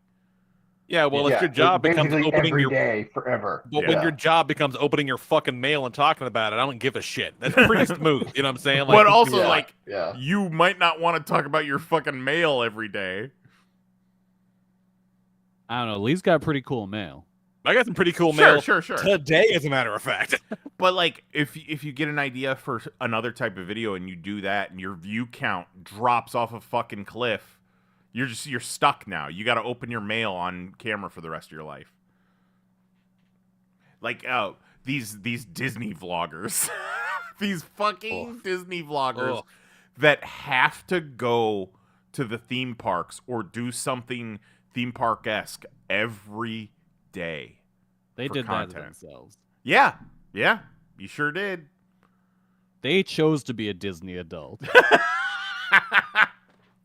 Yeah, well, if your job becomes basically opening every your day forever. But when your job becomes opening your fucking mail and talking about it, I don't give a shit. That's pretty smooth. You know what I'm saying? Like, But also, like, yeah. you might not want to talk about your fucking mail every day. I don't know. Lee's got pretty cool mail. I got some pretty cool mail Sure. today, as a matter of fact. But like, if you get an idea for another type of video and you do that, and your view count drops off a fucking cliff, you're stuck now. You got to open your mail on camera for the rest of your life. Like, these Disney vloggers, these fucking Disney vloggers that have to go to the theme parks or do something theme park-esque every day. They for did content. that themselves. Yeah, you sure did. They chose to be a Disney adult.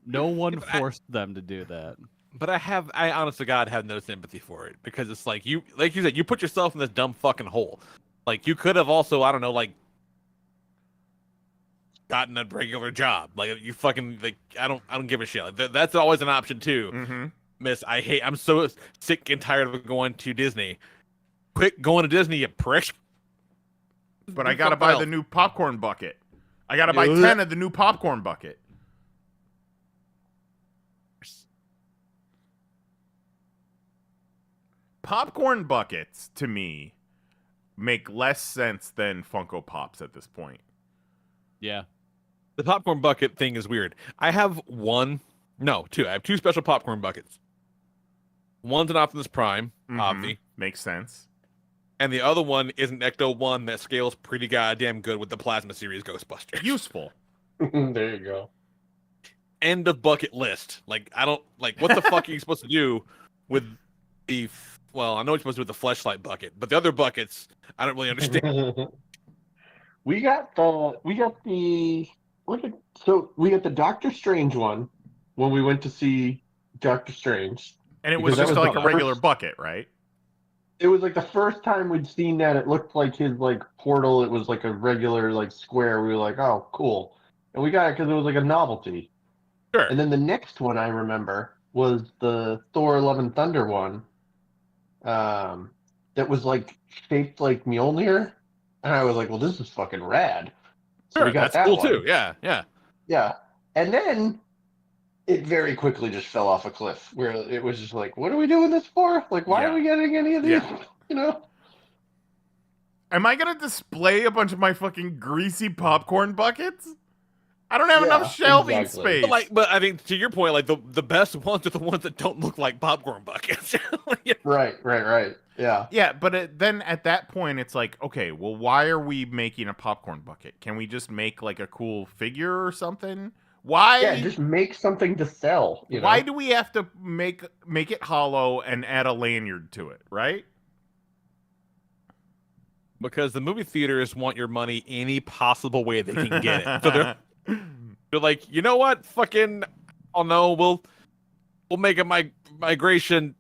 No one forced them to do that. But I honest to God have no sympathy for it, because it's like you said, you put yourself in this dumb fucking hole. Like, you could have also, I don't know, like, gotten a regular job. Like, you fucking, like, I don't give a shit. Like, that's always an option too. Mm-hmm. Miss, I'm so sick and tired of going to Disney. Quit going to Disney, you prick. But I gotta buy the new popcorn bucket. I gotta buy 10 of the new popcorn bucket. Popcorn buckets, to me, make less sense than Funko Pops at this point. Yeah. The popcorn bucket thing is weird. I have two. I have two special popcorn buckets. One's an Optimus Prime, obvi. Makes sense. And the other one is an Ecto 1 that scales pretty goddamn good with the Plasma Series Ghostbusters. Useful. There you go. End of bucket list. Like, I don't, like, what the fuck are you supposed to do with the, well, I know what you're supposed to do with the fleshlight bucket, but the other buckets, I don't really understand. we got the Doctor Strange one when we went to see Doctor Strange. And it was Because just that was like the a regular first- bucket, right? It was like the first time we'd seen that. It looked like his like portal. It was like a regular like square. We were like, oh, cool. And we got it because it was like a novelty. Sure. And then the next one I remember was the Thor: Love and Thunder one. That was like shaped like Mjolnir, and I was like, well, this is fucking rad. So Sure, we got that's that cool one. too. Yeah. Yeah. And then it very quickly just fell off a cliff where it was just like, what are we doing this for? Like, why are we getting any of these? Yeah. You know? Am I gonna display a bunch of my fucking greasy popcorn buckets? I don't have Yeah, enough shelving exactly. space. But I think to your point, like the best ones are the ones that don't look like popcorn buckets. Right. Yeah. Yeah, but then at that point, it's like, okay, well, why are we making a popcorn bucket? Can we just make like a cool figure or something? Why? Yeah, just make something to sell. You Why know? do we have to make it hollow and add a lanyard to it? Right? Because the movie theaters want your money any possible way they can get it. So they're like, you know what? Fucking, oh no, we'll make a migration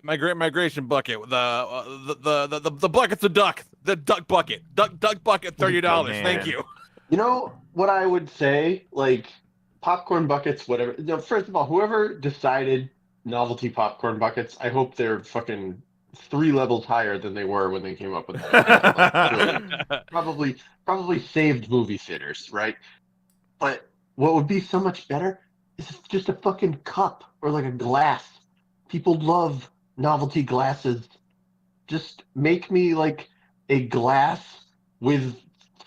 bucket. The bucket's a duck. The duck bucket. Duck bucket. $30. man. Thank you. You know what I would say? Like popcorn buckets, whatever. You know, first of all, whoever decided novelty popcorn buckets, I hope they're fucking 3 levels higher than they were when they came up with that. Like, probably saved movie theaters, right? But what would be so much better is just a fucking cup or like a glass. People love novelty glasses. Just make me like a glass with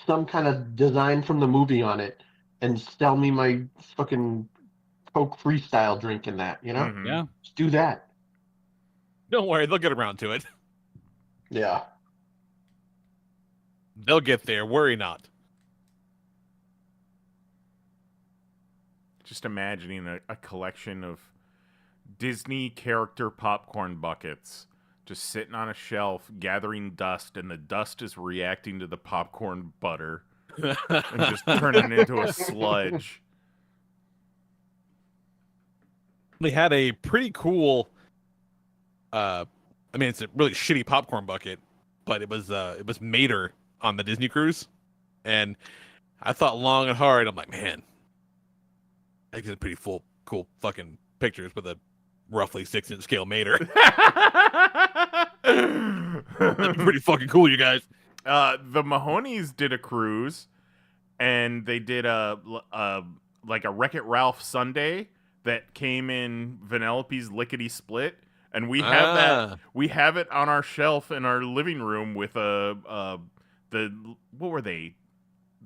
some kind of design from the movie on it and sell me my fucking Coke Freestyle drink in that, you know? Mhm. Yeah. Just do that. Don't worry, they'll get around to it. Yeah. They'll get there. Worry not. Just imagining a collection of Disney character popcorn buckets just sitting on a shelf gathering dust, and the dust is reacting to the popcorn butter and just turning it into a sludge. They had a pretty cool I mean, it's a really shitty popcorn bucket, but it was Mater on the Disney cruise, and I thought long and hard. I'm like, man, I did pretty cool fucking pictures with a roughly 6-inch scale Mater. That'd be pretty fucking cool, you guys. The Mahonies did a cruise, and they did a Wreck-It Ralph sundae that came in Vanellope's Lickety Split, and we have that. We have it on our shelf in our living room with what were they?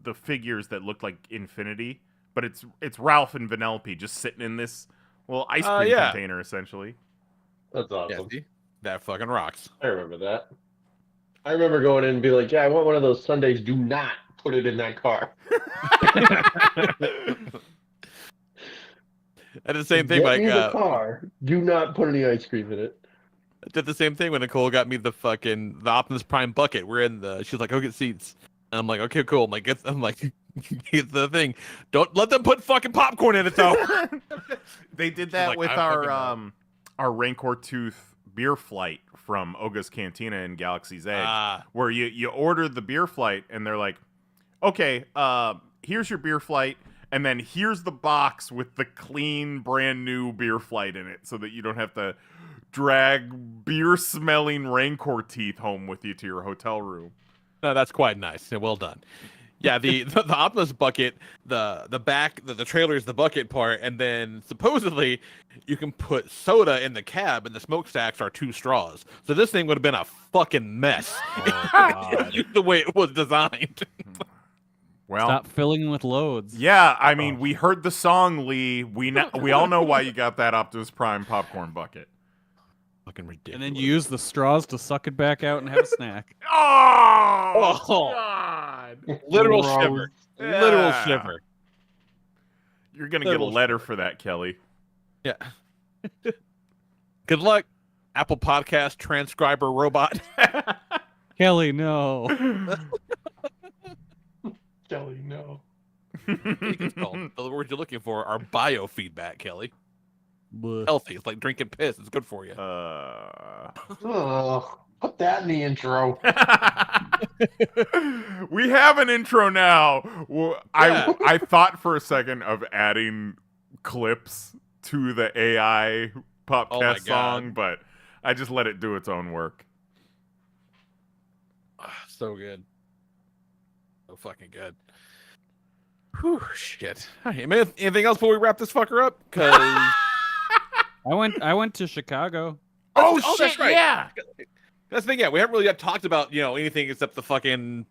The figures that looked like infinity, but it's Ralph and Vanellope just sitting in this little ice cream container, essentially. That's Yeah, awesome. see? That fucking rocks. I remember that. I remember going in and be like, yeah, I want one of those Sundays. Do not put it in that car. I did the same thing. Get Like, me the car. Do not put any ice cream in it. I did the same thing when Nicole got me the Optimus Prime bucket. She's like, go get seats. And I'm like, okay, cool. Get the thing. Don't let them put fucking popcorn in it though. They did that like, with I our Rancor Tooth beer flight from Oga's Cantina in Galaxy's Edge, where you order the beer flight and they're like, okay, here's your beer flight, and then here's the box with the clean, brand new beer flight in it, so that you don't have to drag beer-smelling Rancor teeth home with you to your hotel room. No, that's quite nice. Yeah, well done. Yeah, the Optimus bucket, the back, the trailer is the bucket part, and then supposedly you can put soda in the cab, and the smokestacks are 2 straws. So this thing would have been a fucking mess the way it was designed. Well, Stop filling with loads. yeah, I mean, we heard the song, Lee. We all know why you got that Optimus Prime popcorn bucket. Fucking ridiculous. And then you use the straws to suck it back out and have a snack. Oh, Oh. God. Literal Gross. shiver. Yeah. Literal shiver. You're going to get a letter for that, Kelly. Yeah. Good luck, Apple Podcast transcriber robot. Kelly, no. Kelly, no. It's called. The words you're looking for are biofeedback, Kelly. Blech. Healthy. It's like drinking piss. It's good for you. Oh, put that in the intro. We have an intro now. Well, Yeah. I thought for a second of adding clips to the AI Oh my podcast God. song, but I just let it do its own work. So good. So fucking good. Whew, shit. Hey, man, anything else before we wrap this fucker up? Because I went to Chicago. Oh, that's shit, right. yeah. that's the thing. Yeah, we haven't really yet talked about anything except the fucking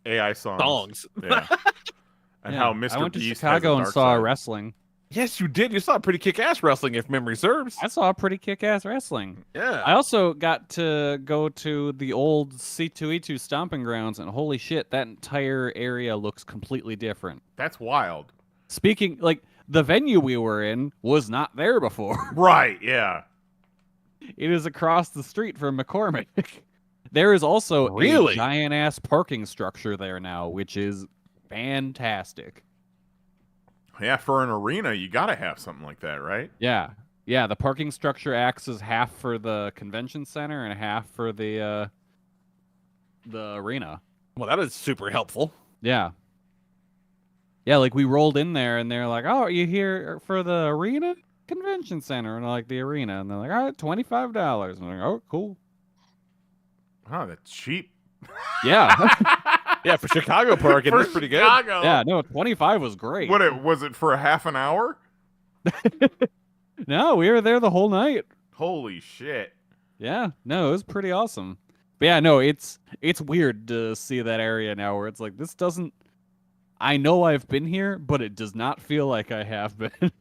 AI songs. songs. Yeah. and Yeah, how I Mr. went to Beast Chicago has a and dark saw side. wrestling. Yes, you did. You saw pretty kick-ass wrestling, if memory serves. I saw pretty kick-ass wrestling. Yeah. I also got to go to the old C2E2 stomping grounds, and holy shit, that entire area looks completely different. That's wild. Speaking, like, the venue we were in was not there before. Right, yeah. It is across the street from McCormick. There is also Really? a giant-ass parking structure there now, which is fantastic. Yeah, for an arena, you got to have something like that, right? Yeah. Yeah, the parking structure acts as half for the convention center and half for the arena. Well, that is super helpful. Yeah. Yeah, like we rolled in there and they're like, "Oh, are you here for the arena convention center?" And I'm like, "The arena." And they're like, "All right, $25." And I'm like, "Oh, cool." Oh, that's cheap. Yeah. Yeah, for Chicago parking, For that's pretty good. Chicago. Yeah, no, 25 was great. Was it for a half an hour? No, we were there the whole night. Holy shit. Yeah, no, it was pretty awesome. But yeah, no, it's weird to see that area now where it's like this doesn't. I know I've been here, but it does not feel like I have been.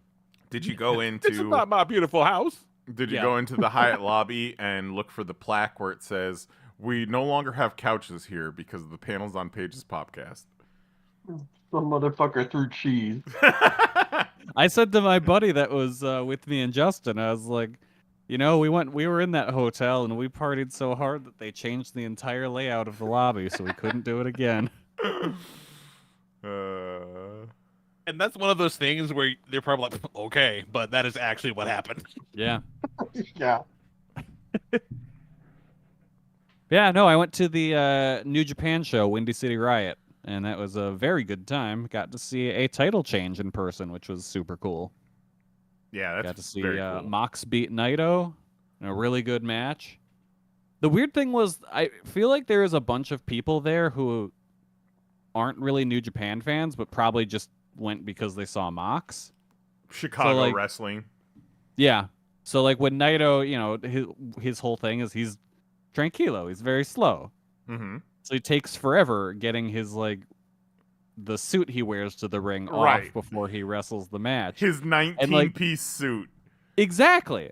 Did you go This is into not my beautiful house. Did you Yeah. go into the Hyatt lobby and look for the plaque where it says, "We no longer have couches here because of the Panels on Pages podcast"? Some motherfucker threw cheese. I said to my buddy that was with me and Justin, I was like, you know, we were in that hotel and we partied so hard that they changed the entire layout of the lobby, so we couldn't do it again. And that's one of those things where they're probably like, okay, but that is actually what happened. Yeah. Yeah. Yeah, no, I went to the New Japan show, Windy City Riot, and that was a very good time. Got to see a title change in person, which was super cool. Yeah, that's Got to see very cool. Mox beat Naito in a really good match. The weird thing was, I feel like there is a bunch of people there who aren't really New Japan fans, but probably just went because they saw Mox. Chicago like- wrestling. Yeah. So like when Naito, you know, his whole thing is he's tranquilo. He's very slow. Mm-hmm. So he takes forever getting his like the suit he wears to the ring Right. off before he wrestles the match. His 19-piece suit. Exactly.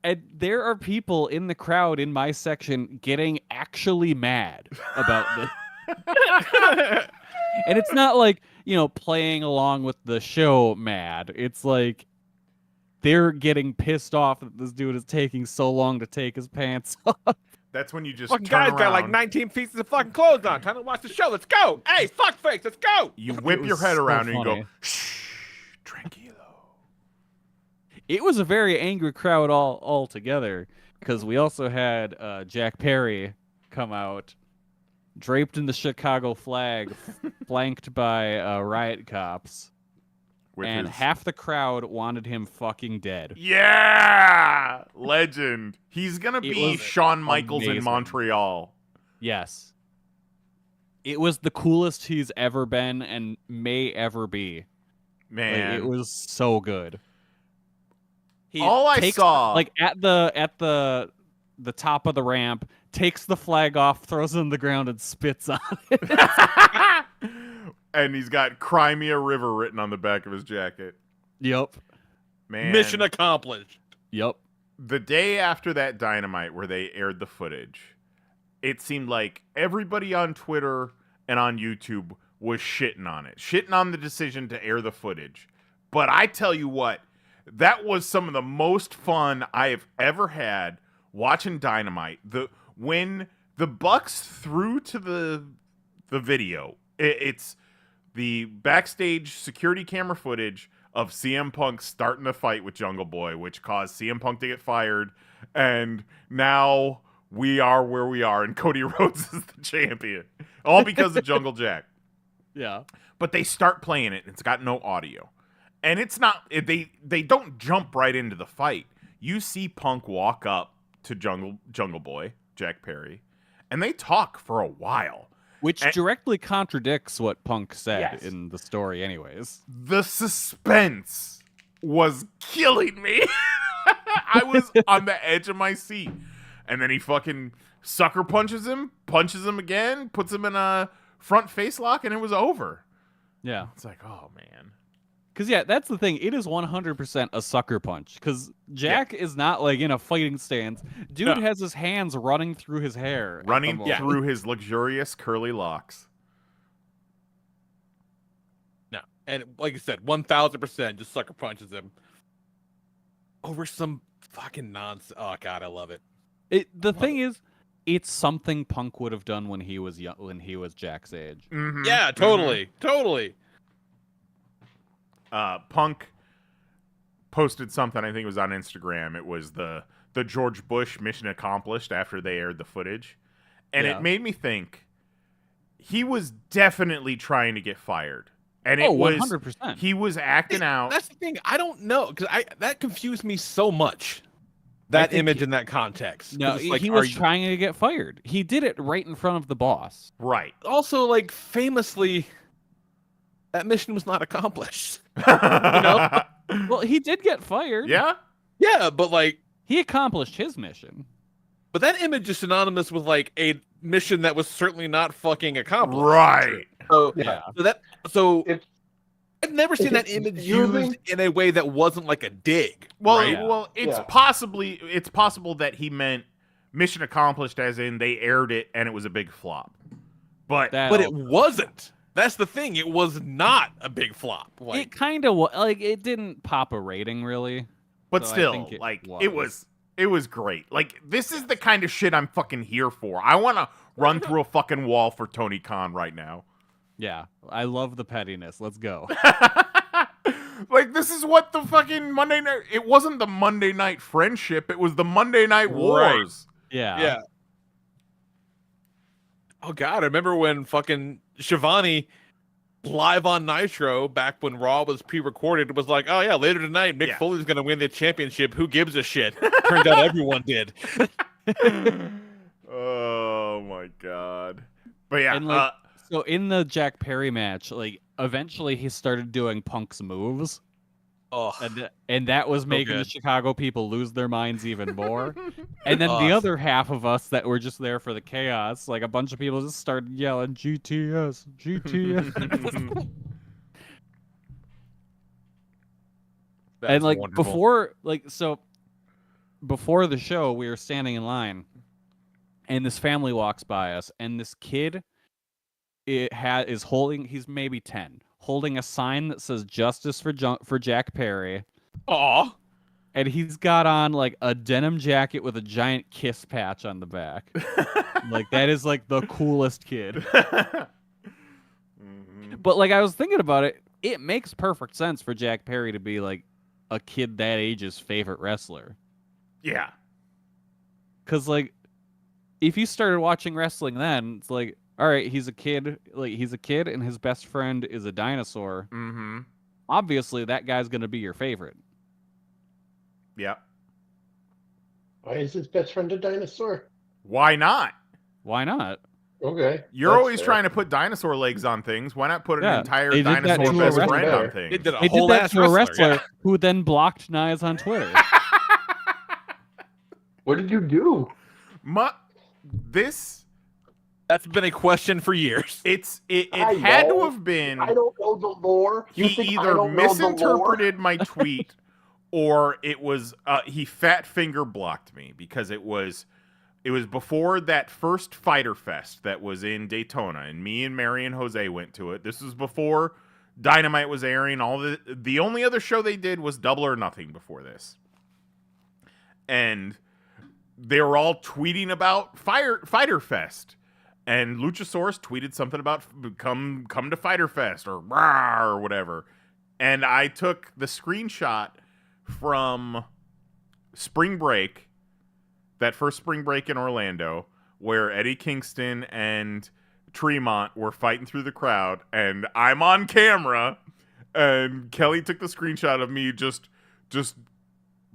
And there are people in the crowd in my section getting actually mad about this. And it's not like, you know, playing along with the show mad. It's like they're getting pissed off that this dude is taking so long to take his pants off. That's when you just Fucking turn guy's got like around, 19 pieces of fucking clothes on. Time to watch the show. Let's go. Hey, fuckface, let's go. you It whip was your head so around and you funny. go, "Shh, tranquilo." It was a very angry crowd all together because we also had Jack Perry come out draped in the Chicago flag, flanked by riot cops, With and his- half the crowd wanted him fucking dead. Yeah! Legend. He's going to It be was Shawn Michaels in amazing. Montreal. Yes. It was the coolest he's ever been and may ever be. Like, Man. it was so good. He All I takes, saw- like at the top of the ramp, takes the flag off, throws it on the ground, and spits on it. And he's got Crimea River written on the back of his jacket. Yep. Man. Mission accomplished. Yep. The day after that Dynamite where they aired the footage, it seemed like everybody on Twitter and on YouTube was shitting on it. Shitting on the decision to air the footage. But I tell you what, that was some of the most fun I have ever had watching Dynamite. When the Bucks threw to the video, it's the backstage security camera footage of CM Punk starting a fight with Jungle Boy, which caused CM Punk to get fired, and now we are where we are, and Cody Rhodes is the champion. All because of Jungle Jack. Yeah. But they start playing it, and it's got no audio. And it's not, they don't jump right into the fight. You see Punk walk up to Jungle Boy, Jack Perry, and they talk for a while. Which And- directly contradicts what Punk said Yes. in the story, anyways. The suspense was killing me. I was on the edge of my seat. And then he fucking sucker punches him again, puts him in a front face lock, and it was over. Yeah. It's like, oh man. Because, yeah, that's the thing. It is 100% a sucker punch. Because Jack is not, like, in a fighting stance. Dude has his hands running through his hair. at the Running moment. through his luxurious curly locks. No, and like I said, 1,000% just sucker punches him over some fucking nonsense. Oh god, I love it. The thing is, it's something Punk would have done when he was young, when he was Jack's age. Mm-hmm. Yeah, totally, totally. Punk posted something, I think it was on Instagram. It was the George Bush mission accomplished after they aired the footage. And Yeah. it made me think he was definitely trying to get fired. And it was 100%. he was acting out. That's the thing. I don't know because that confused me so much. That think image in that context. 'Cause No, it's like, he are was you- trying to get fired. He did it right in front of the boss. Right. also like famously, that mission was not accomplished. know? Well, he did get fired. Yeah? Yeah, but like, He accomplished his mission. but that image is synonymous with like a mission that was certainly not fucking accomplished. Right. So Yeah. So It's- I've never seen that it's image using- used in a way that wasn't like a dig. Well, right? Yeah. it's Yeah. possible that he meant mission accomplished as in they aired it and it was a big flop. But That But it wasn't. That's the thing. It was not a big flop. it Like, kind of like it didn't pop a rating really. But So I still, think like it was great. Like this is the kind of shit I'm fucking here for. I want to run through a fucking wall for Tony Khan right now. Yeah, I love the pettiness. Let's go. Like this is what the fucking Monday night. It wasn't the Monday Night Friendship. It was the Monday Night Wars. Yeah. yeah. Oh god, I remember when fucking Shivani live on Nitro back when Raw was pre-recorded was like, oh yeah, later tonight Mick Yeah. Foley's gonna win the championship. Who gives a shit? Turns out everyone did. Oh my god. But yeah, And like, so in the Jack Perry match, like eventually he started doing Punk's moves, Oh, and that was making the good. Chicago people lose their minds even more. And then the Awesome. other half of us that were just there for the chaos, like a bunch of people just started yelling GTS, GTS. that's And like wonderful. before the show, we were standing in line, and this family walks by us, and this kid is holding. He's maybe 10, holding a sign that says "Justice for Jack Perry," Aw. and he's got on like a denim jacket with a giant kiss patch on the back. Like that is like the coolest kid. Mhm. But like I was thinking about it, it makes perfect sense for Jack Perry to be like a kid that age's favorite wrestler. Yeah. Cause like, if you started watching wrestling then, it's like, all right, he's a kid. Like he's a kid, and his best friend is a dinosaur. Mm-hmm. Obviously, that guy's gonna be your favorite. Yeah. Why is his best friend a dinosaur? Why not? Why not? Okay. You're that's always fair. trying to put dinosaur legs on things. Why not put an Yeah, entire they did that dinosaur to a best wrestler. friend on They things? They did a They did whole that ass to a wrestler yeah. who then blocked Nias on Twitter. What did you do? This That's been a question for years. it I had to know. have been I don't know the lore. You he think I either don't know the lore? misinterpreted my tweet or it was he fat finger blocked me because it was before that first Fighter Fest that was in Daytona, and me and Mary and Jose went to it. This was before Dynamite was airing. The only other show they did was Double or Nothing before this, and they were all tweeting about Fighter Fest. And Luchasaurus tweeted something about come to Fighter Fest or rah or whatever. And I took the screenshot from Spring Break, that first Spring Break in Orlando, where Eddie Kingston and Tremont were fighting through the crowd, and I'm on camera, and Kelly took the screenshot of me just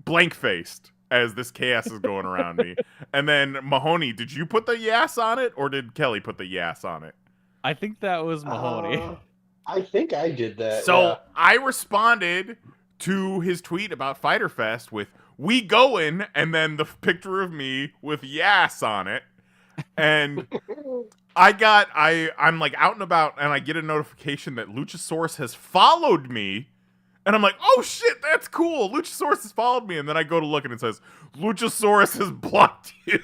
blank-faced as this chaos is going around me. And then, Mahoney, did you put the yes on it, or did Kelly put the yes on it? I think that was Mahoney. I think I did that. So yeah. I responded to his tweet about Fighter Fest with "We goin'," and then the picture of me with "Yas" on it. And I'm like out and about, and I get a notification that Luchasaurus has followed me, and I'm like, oh shit, that's cool. Luchasaurus has followed me, and then I go to look, and it says Luchasaurus has blocked you.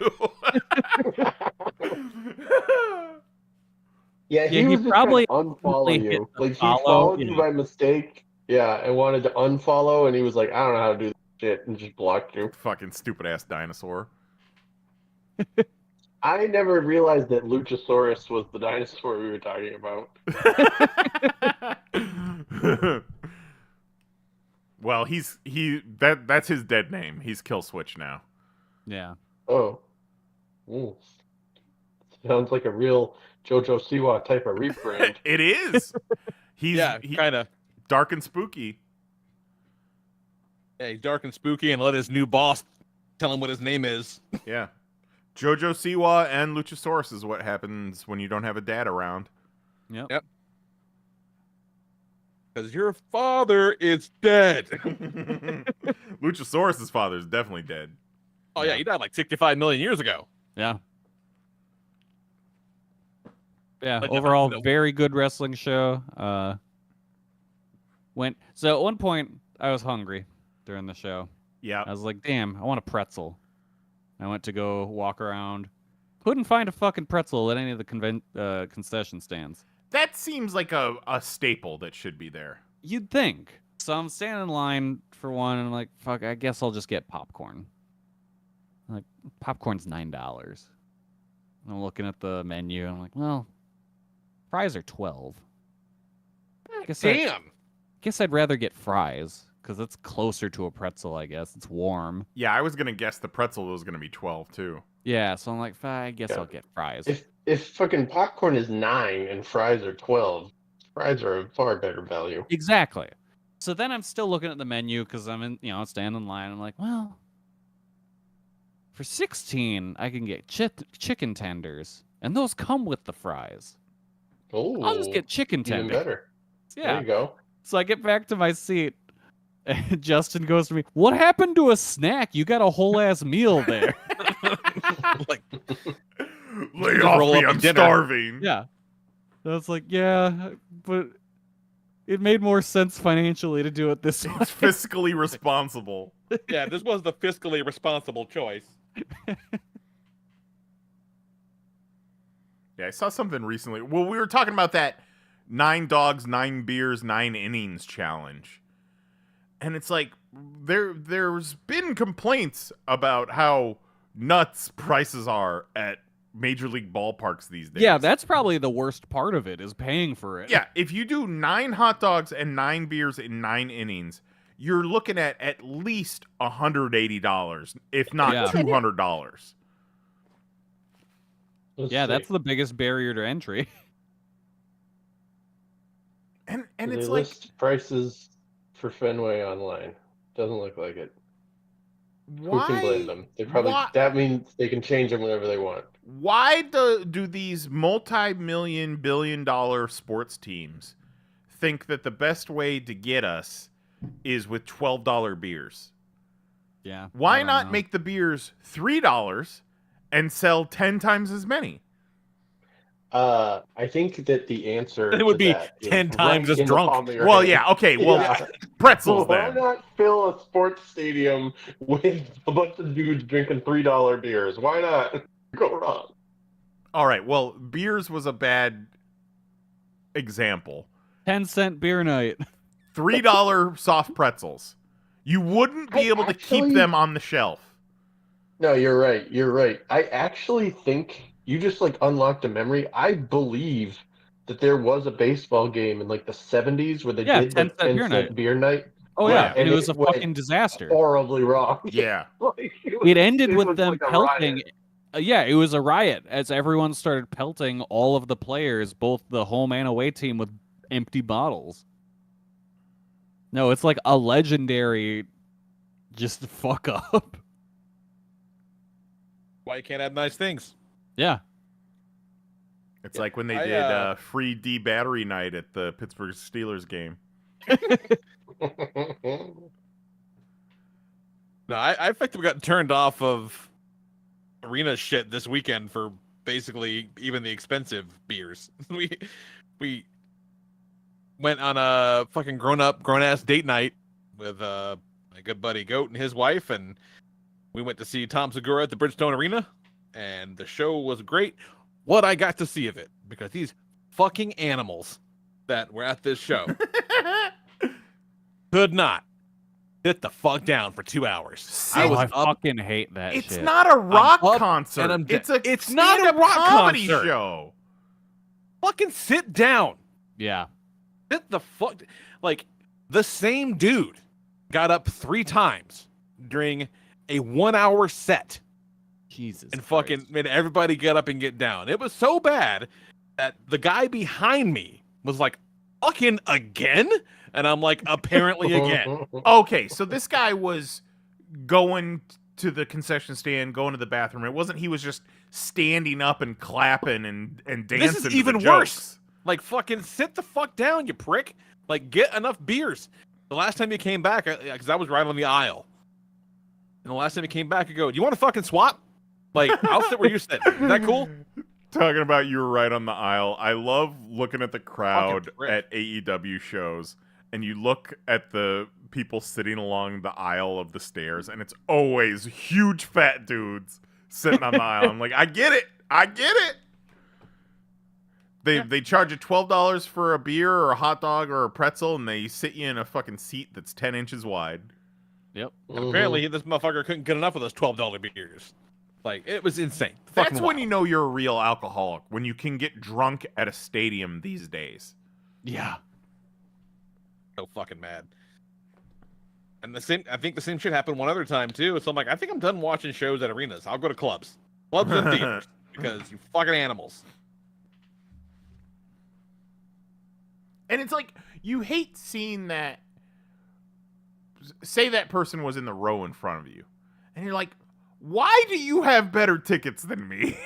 Yeah, Yeah, he was just probably trying to unfollow only hit you. the Like he follow, followed you you know. by mistake. Yeah, and wanted to unfollow, and he was like, I don't know how to do this shit, and just blocked you. Fucking stupid ass dinosaur. I never realized that Luchasaurus was the dinosaur we were talking about. Well, that's his dead name. He's Kill Switch now. Yeah. Oh. Ooh. Sounds like a real JoJo Siwa type of rebrand. It is. He's kind of. dark and spooky. Yeah, he's dark and spooky, and let his new boss tell him what his name is. Yeah. JoJo Siwa and Luchasaurus is what happens when you don't have a dad around. Yep. Because your father is dead. Luchasaurus's father is definitely dead. Oh yeah, he died like 65 million years ago. Yeah. Yeah, Like, overall, no. very good wrestling show. So at one point, I was hungry during the show. Yeah. I was like, damn, I want a pretzel. I went to go walk around. Couldn't find a fucking pretzel at any of the concession stands. That seems like a staple that should be there. You'd think. So I'm standing in line for one, and I'm like, fuck, I guess I'll just get popcorn. Like, popcorn's $9. And I'm looking at the menu, and I'm like, well, fries are $12. Guess I'd rather get fries, because it's closer to a pretzel, I guess. It's warm. Yeah, I was going to guess the pretzel was going to be 12, too. Yeah, so I'm like, I guess I'll get fries. If fucking popcorn is 9 and fries are 12, fries are a far better value. Exactly. So then I'm still looking at the menu, because I'm standing in line. I'm like, well, for $16, I can get chicken tenders, and those come with the fries. Oh, I'll just get chicken even tenders. better. Yeah. There you go. So I get back to my seat, and Justin goes to me, "What happened to a snack? You got a whole ass meal there." Like, Lay just off roll me, up a I'm dinner. starving. Yeah. I was like, yeah, but it made more sense financially to do it this way. It's fiscally responsible. yeah, this was the fiscally responsible choice. Yeah, I saw something recently. Well, we were talking about that 9 dogs, 9 beers, 9 innings challenge. And it's like there's been complaints about how nuts prices are at major league ballparks these days. Yeah, that's probably the worst part of it, is paying for it. Yeah, if you do 9 hot dogs and 9 beers in 9 innings, you're looking at least $180, if not Yeah. $200. Yeah, that's the biggest barrier to entry. And they it's like, list prices for Fenway online. Doesn't look like it. why? Who can blame them? They probably why- that means they can change them whenever they want. Why do these multi-million, billion-dollar sports teams think that the best way to get us is with $12 beers? Yeah. I Why don't not know. make the beers $3 and sell 10 times as many? I think that the answer It would to be that is 10 times right as in the drunk. palm of your Well, hand. yeah, okay, well, Yeah. pretzels Why then. not fill a sports stadium with a bunch of dudes drinking $3 beers? Why not go wrong? All right, well, beers was a bad example. 10-cent beer night. $3 soft pretzels. You wouldn't be able to keep actually- them on the shelf. No, you're right. You're right. I actually think you just like unlocked a memory. I believe that there was a baseball game in like the 70s where they Yeah, did like 10-cent beer 10-cent night. beer night. Oh Yeah, yeah, and it was a went fucking disaster. horribly wrong. Yeah. Like, It ended with was them like a pelting. riot. Yeah, it was a riot as everyone started pelting all of the players, both the home and away team, with empty bottles. No, it's like a legendary just fuck up. Why you can't have nice things? Yeah. It's like when they I, did free D battery night at the Pittsburgh Steelers game. No, I effectively got turned off of arena shit this weekend for basically even the expensive beers. We went on a fucking grown ass date night with my good buddy Goat and his wife, and we went to see Tom Segura at the Bridgestone Arena, and the show was great. What I got to see of it, because these fucking animals that were at this show could not sit the fuck down for 2 hours. I Oh, was I up. fucking hate that It's shit. not a rock up concert. and I'm It's a it's not a stand-up rock comedy concert. show. Fucking sit down. Yeah. Sit the fuck. Like, the same dude got up 3 times during a 1 hour set Jesus. and Christ. fucking made everybody get up and get down. It was so bad that the guy behind me was like, fucking again? And I'm like, apparently again. Okay, so this guy was going to the concession stand, going to the bathroom. It wasn't he was just standing up and clapping and dancing. This is to the even jokes. worse. Like, fucking sit the fuck down, you prick. Like, get enough beers. The last time you came back, because I was right on the aisle. And the last time you came back, I go, do you want to fucking swap? Like, I'll sit where you sit. Is that cool? Talking about you were right on the aisle. I love looking at the crowd prick. at AEW shows, and you look at the people sitting along the aisle of the stairs, and it's always huge fat dudes sitting on the aisle. I'm like, I get it. They charge you $12 for a beer or a hot dog or a pretzel, and they sit you in a fucking seat that's 10 inches wide. Yep. And apparently, this motherfucker couldn't get enough of those $12 beers. Like, it was insane. That's Fucking when wild. you know you're a real alcoholic, when you can get drunk at a stadium these days. Yeah. So fucking mad. And I think the same shit happened one other time too. So I'm like, I think I'm done watching shows at arenas. I'll go to clubs and theaters, because you fucking animals. And it's like, you hate seeing that. Say that person was in the row in front of you, and you're like, why do you have better tickets than me?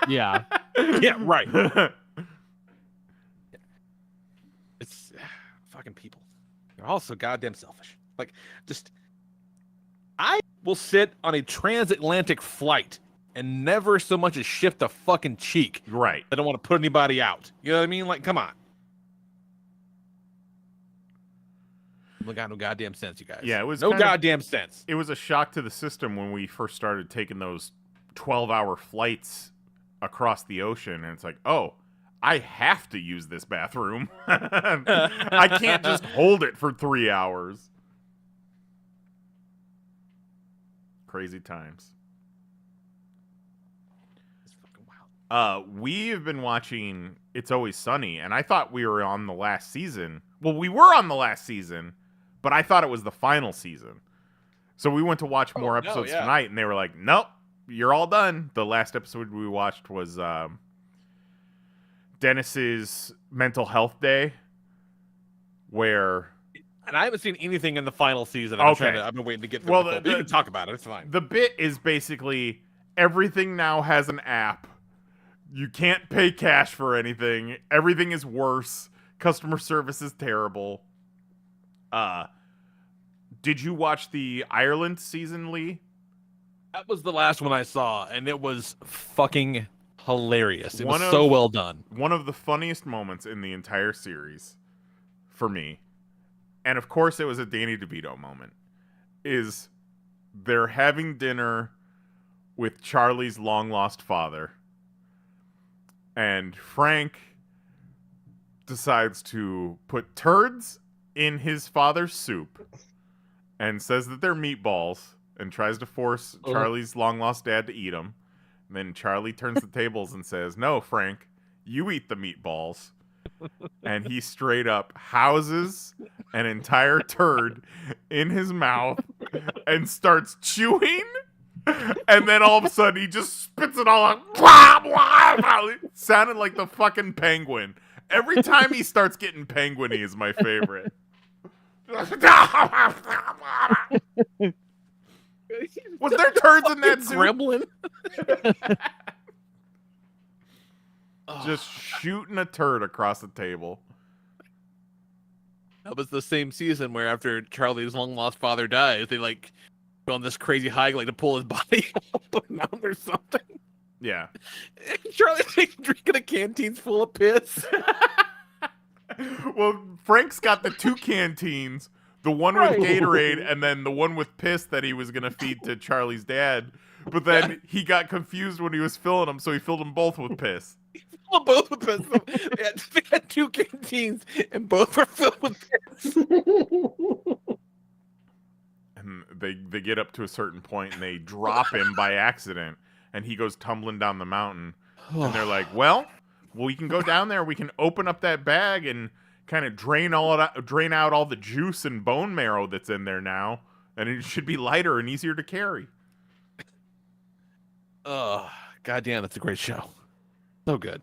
Yeah. Yeah, right. It's fucking people. They're all so goddamn selfish. Like, just, I will sit on a transatlantic flight and never so much as shift a fucking cheek. Right. I don't want to put anybody out. You know what I mean? Like, come on. We got no goddamn sense, you guys. Yeah, it was no kinda- goddamn sense. It was a shock to the system when we first started taking those 12-hour flights across the ocean, and it's like, oh, I have to use this bathroom. I can't just hold it for 3 hours. Crazy times. It's fucking wild. We have been watching It's Always Sunny, and I thought we were on the last season. Well, we were on the last season, but I thought it was the final season. So we went to watch more episodes yeah. tonight, and they were like, nope, you're all done. The last episode we watched was Dennis's mental health day, where And I haven't seen anything in the final season. Okay. I've been waiting to get through Well, the the- you can talk about it. It's fine. the bit is basically everything now has an app. You can't pay cash for anything. Everything is worse. Customer service is terrible. Did you watch the Ireland season, Lee? That was the last one I saw, and it was fucking hilarious. It One was of- so well done. One of the funniest moments in the entire series, for me, and of course it was a Danny DeVito moment, is they're having dinner with Charlie's long-lost father, and Frank decides to put turds in his father's soup and says that they're meatballs and tries to force Charlie's long-lost dad to eat them. And then Charlie turns the tables and says, no, Frank, you eat the meatballs. And he straight up houses an entire turd in his mouth and starts chewing. And then all of a sudden he just spits it all out. Blah, blah, blah. It sounded like the fucking penguin. Every time he starts getting penguin-y is my favorite. Was there turds in that soup? Gremlin. Just shooting a turd across the table. That was the same season where after Charlie's long lost father dies, they like go on this crazy hike like to pull his body up or something. Yeah. Charlie's drinking a canteens full of piss. Well, Frank's got the 2 canteens, the one Right. with Gatorade and then the one with piss that he was going to feed to Charlie's dad. But then he got confused when he was filling them, so he filled them both with piss. Both with piss. They had 2 canteens, and both were filled with piss. And they get up to a certain point and they drop him by accident, and he goes tumbling down the mountain. And they're like, well, we can go down there. We can open up that bag and kind of drain out all the juice and bone marrow that's in there now, and it should be lighter and easier to carry. Oh, goddamn, that's a great show. So good.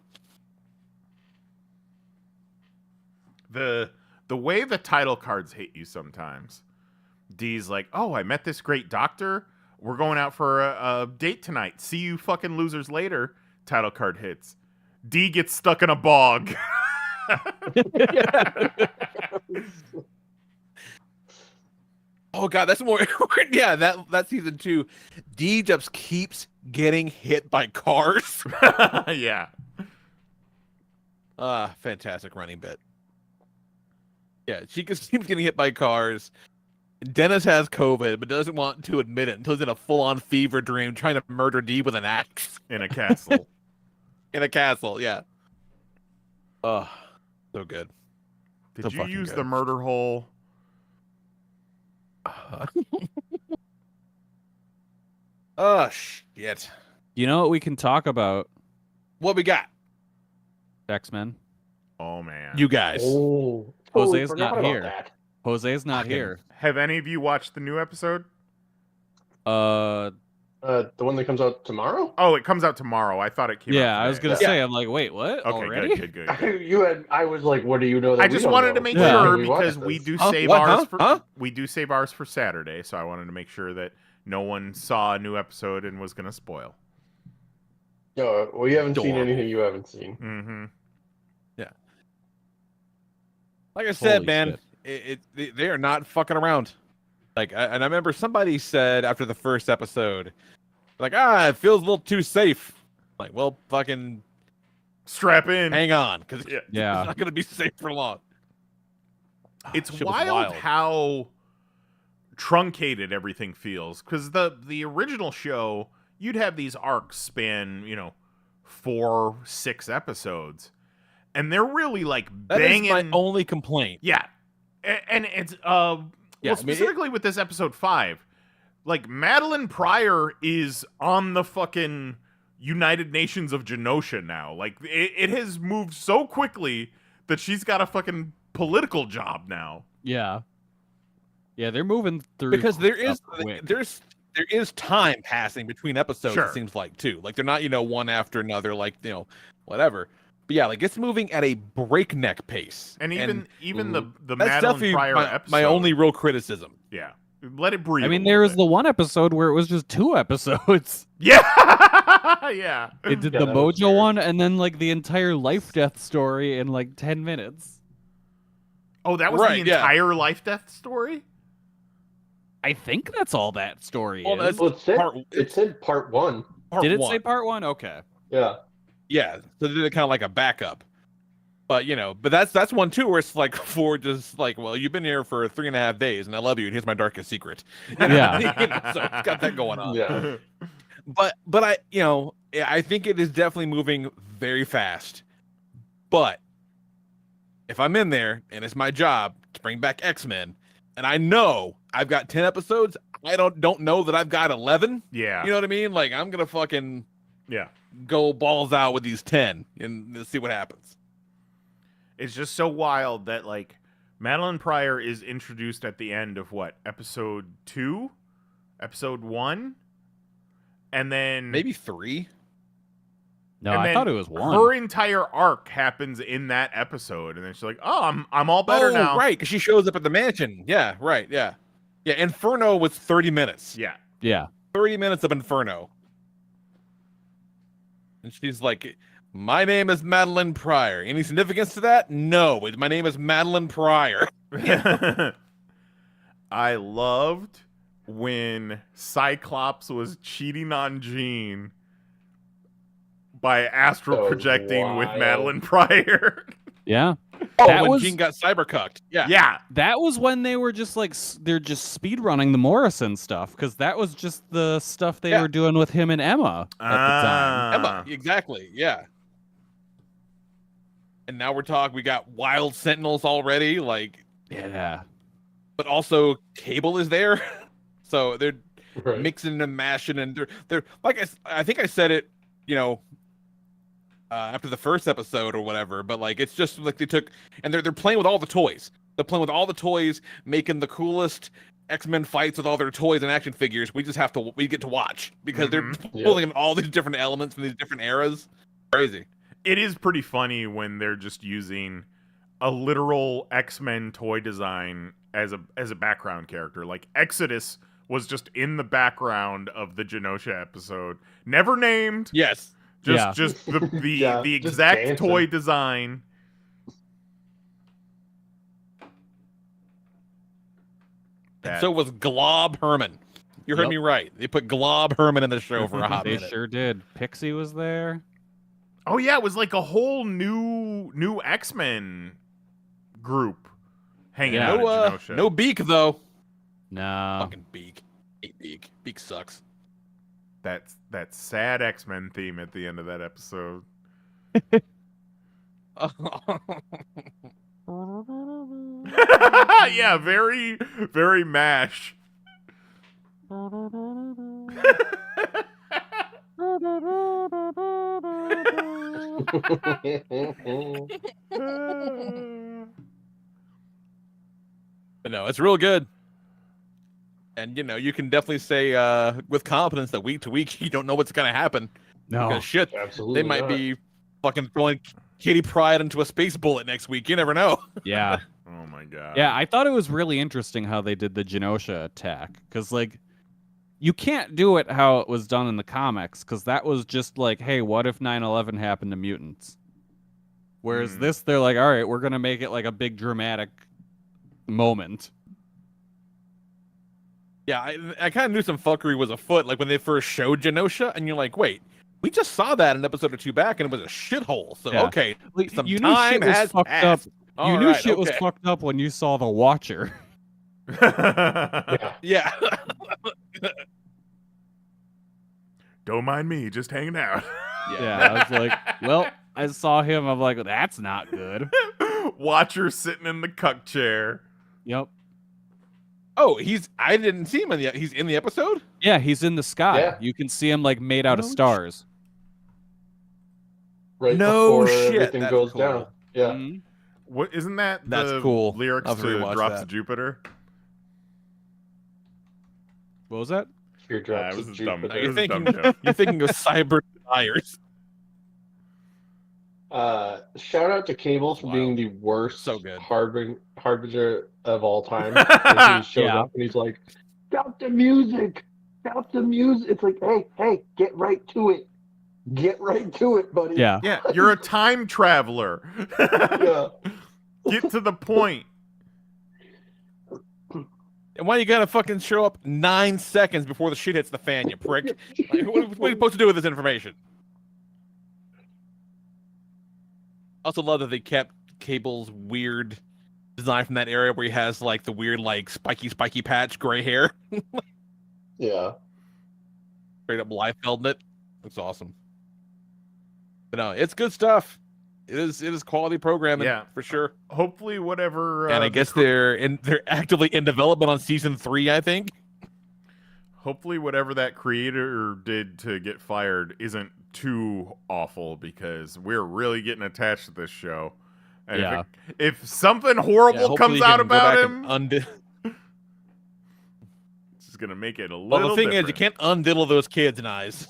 The way the title cards hit you sometimes. Dee's like, oh, I met this great doctor. We're going out for a date tonight. See you fucking losers later. Title card hits. Dee gets stuck in a bog. Oh god, that's more. Yeah, that season 2. Dee just keeps getting hit by cars. Yeah. Fantastic running bit. Yeah, she just keeps getting hit by cars. Dennis has COVID, but doesn't want to admit it until he's in a full-on fever dream trying to murder Dee with an axe. In a castle. In a castle, yeah. Oh, so good. Did So you fucking use good. the murder hole? Oh, shit. You know what we can talk about? What we got? X-Men. Oh, man. You guys. Oh, totally Jose's forgot not about here. that. Jose's not Fucking- here. Have any of you watched the new episode? The one that comes out tomorrow. Oh, it comes out tomorrow. I thought it came out Yeah, I was today. gonna say. I'm like, wait, what? Okay, Already? good. I was like, what do you know? That I we just don't wanted know? to make Yeah. sure We watched because we this. do Huh? save What? ours Huh? for Huh? we do save ours for Saturday, so I wanted to make sure that no one saw a new episode and was gonna spoil. No, we haven't seen Adorable. anything you haven't seen. Mm-hmm. Like I said, Holy man, they are not fucking around. Like, and I remember somebody said after the first episode, like, it feels a little too safe. Like, well, fucking Strap in. hang on, because Yeah. Yeah. it's not gonna be safe for long. It's Shit was wild how truncated everything feels, because the original show, you'd have these arcs span 4-6 episodes, and they're really like That is banging. my only complaint. Yeah, and it's Yeah, I mean, specifically with this episode 5, like Madeline Pryor is on the fucking United Nations of Genosha now. Like it has moved so quickly that she's got a fucking political job now. Yeah. Yeah, they're moving through Because there is stuff quick. there is time passing between episodes. Sure. It seems like too. Like they're not one after another. Like whatever. But yeah, like it's moving at a breakneck pace. And even the that's Madeline definitely Pryor episode. my only real criticism. Yeah, let it breathe. I a mean, little there was bit. the one episode where it was just 2 episodes. Yeah, yeah. It did Yeah, the that was Mojo weird. one, and then like the entire life death story in like 10 minutes. Oh, that was Right, the yeah. entire life death story. I think that's all that story Well, is. that's- Well, it Part- said part 1. Part Did it one. say part 1? Okay. Yeah. Yeah, so they did it kind of like a backup. But but that's one too where it's like for just like, well, you've been here for 3.5 days and I love you and here's my darkest secret. Yeah. So it's got that going on. Yeah. But I think it is definitely moving very fast. But if I'm in there and it's my job to bring back X-Men and I know I've got 10 episodes, I don't know that I've got 11. Yeah, You know what I mean? Like I'm gonna fucking yeah. go balls out with these 10 and let's see what happens. It's just so wild that like Madeline Pryor is introduced at the end of what, episode 2, episode 1, and then Maybe 3. No, and I then thought it was 1. Her entire arc happens in that episode, and then she's like, "Oh, I'm all better now." Right, because she shows up at the mansion. Yeah, right, yeah. Yeah, Inferno was 30 minutes. Yeah, Yeah. 30 minutes of Inferno. And she's like, my name is Madeline Pryor. Any significance to that? No, my name is Madeline Pryor. I loved when Cyclops was cheating on Jean, by astral That was projecting with wild. Madeline Pryor. Yeah. Oh, That when was- Gene got cybercucked. Yeah. Yeah. That was when they were just like they're just speed running the Morrison stuff because that was just the stuff they Yeah. were doing with him and Emma at the time. Emma, exactly. Yeah. And now we got Wild Sentinels already, like, Yeah. but also Cable is there. So they're Right. mixing and mashing, and they're like I think I said it, after the first episode or whatever. But like it's just like they took and they're playing with all the toys. They're playing with all the toys, making the coolest X-Men fights with all their toys and action figures. We get to watch because they're Mhm. pulling in all these different elements from these different eras. Crazy. It is pretty funny when they're just using a literal X-Men toy design as a background character. Like Exodus was just in the background of the Genosha episode, never named. Yes. Just the Yeah, the just exact dancing. toy design. And so was Glob Herman. You heard Yep. me right. They put Glob Herman in the show for a hot They minute. sure did. Pixie was there. Oh yeah, it was like a whole new X-Men group hanging Yeah. out No, at Genosha. no Beak though. No. Fucking Beak. Hate Beak. Beak sucks. That sad X-Men theme at the end of that episode. Yeah, very very MASH. But no, it's real good. And you can definitely say with confidence that week to week you don't know what's gonna happen. No. Because shit, Absolutely. they might not. be fucking throwing Katie Pryde into a space bullet next week. You never know. Yeah. Oh my god. Yeah, I thought it was really interesting how they did the Genosha attack because, like, you can't do it how it was done in the comics because that was just like, hey, what if 9/11 happened to mutants? Whereas Hmm. this, they're like, all right, we're gonna make it like a big dramatic moment. Yeah, I kind of knew some fuckery was afoot, like when they first showed Genosha, and you're like, wait, we just saw that in an episode or two back, and it was a shithole. So Yeah. okay, Like, some you knew time shit was has fucked passed. up. All You knew right, shit was okay. fucked up when you saw the Watcher. Yeah. Yeah, Don't mind me, just hanging out. Yeah, I was like, well, I saw him. I'm like, that's not good. Watcher sitting in the cuck chair. Yep. Oh, I didn't see him he's in the episode? Yeah, he's in the sky. Yeah. You can see him like made out of No stars. Right No before shit, everything that's goes cool. down. Yeah. Mhm. What isn't that That's the cool. lyrics I'll have to to rewatch Drops that. of Jupiter? What was that? Teardrops it was of a dumb, Jupiter. it was a dumb joke. You're thinking of Cyber Tires. Shout out to Cable for Wow. being the worst So good. harbinger of all time. When he shows Yeah. up and he's like, "Stop the music! Stop the music!" It's like, hey, get right to it. Get right to it, buddy. Yeah. Yeah, you're a time traveler. Yeah. Get to the point. And why you gotta fucking show up 9 seconds before the shit hits the fan, you prick? Like, what are you supposed to do with this information? Also love that they kept Cable's weird design from that area where he has like the weird like spiky patch gray hair. Yeah. Straight up Liefelding it. Looks awesome. But no, it's good stuff. It is quality programming, Yeah. for sure. Hopefully, whatever. And I guess they're actively in development on season 3, I think. Hopefully, whatever that creator did to get fired isn't too awful because we're really getting attached to this show. And Yeah. if something horrible hopefully comes you out can go about back him, and it's just gonna make it a little. well, the thing is, you different. can't undiddle those kids' eyes.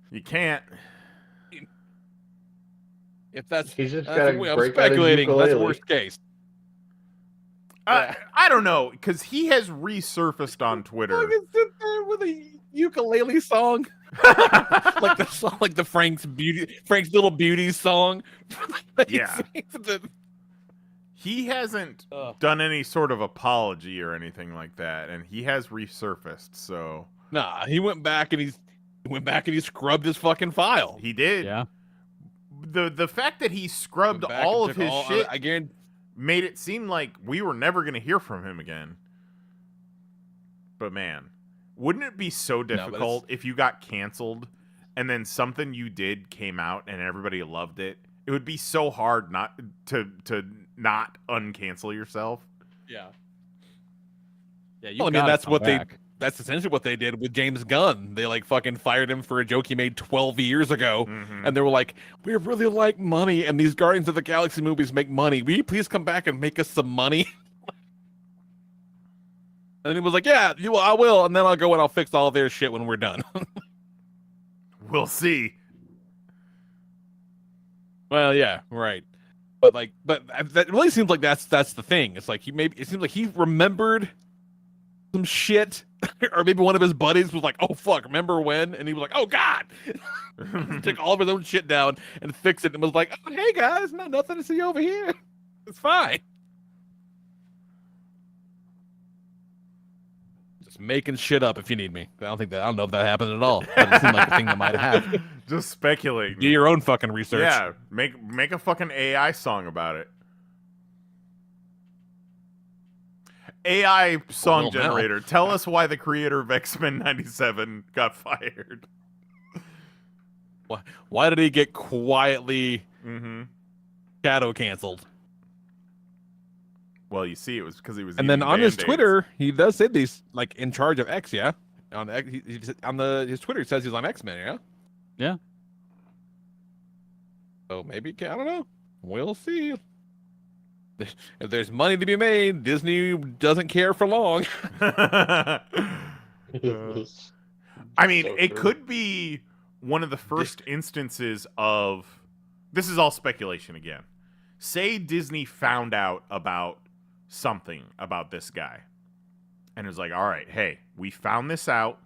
You can't. If that's, He's just that's gotta I'm break out his speculating. That's the ukulele. worst case. I don't know because he has resurfaced on Twitter. Fucking sit there with a ukulele song, like the song, like the Frank's Little Beauty song. Yeah. He hasn't Ugh. done any sort of apology or anything like that, and he has resurfaced. So Nah, he went back and he went back and he scrubbed his fucking file. He did. Yeah. The fact that he scrubbed Went back all and of took his all- shit I guarantee. made it seem like we were never going to hear from him again. But man, wouldn't it be so but difficult if you got canceled and then something you did came out and everybody loved it? It would be so hard not to not uncancel yourself. Yeah. Yeah. Well, I mean, that's essentially what they did with James Gunn. They like fucking fired him for a joke he made 12 years ago. Mhm. And they were like, we really like money, and these Guardians of the Galaxy movies make money. Will you please come back and make us some money? And he was like, yeah, I will, and then I'll go and I'll fix all their shit when we're done. We'll see. Well, yeah, right. But that really seems like that's the thing. It's like it seems like he remembered some shit, or maybe one of his buddies was like, "Oh fuck, remember when?" And he was like, "Oh god," took all of his own shit down and fixed it, and was like, "Oh, hey guys, nothing to see over here. It's fine." Just making shit up if you need me. I don't know if that happened at all. But it seemed like a thing that might have happened. Just speculating. Do your own fucking research. Yeah, make a fucking AI song about it. AI song Well, now. generator. Tell us why the creator of X-Men 97 got fired. Why did he get quietly Mm-hmm. shadow canceled? Well, you see, it was because he was. And then eating on his Band-Aids. Twitter, he does say these like in charge of X, yeah. His Twitter says he's on X-Men, yeah. Yeah. So maybe I don't know. We'll see. If there's money to be made, Disney doesn't care for long. I mean, So it true. could be one of the first instances of. This is all speculation again. Say Disney found out about something about this guy, and was like, "All right, hey, we found this out.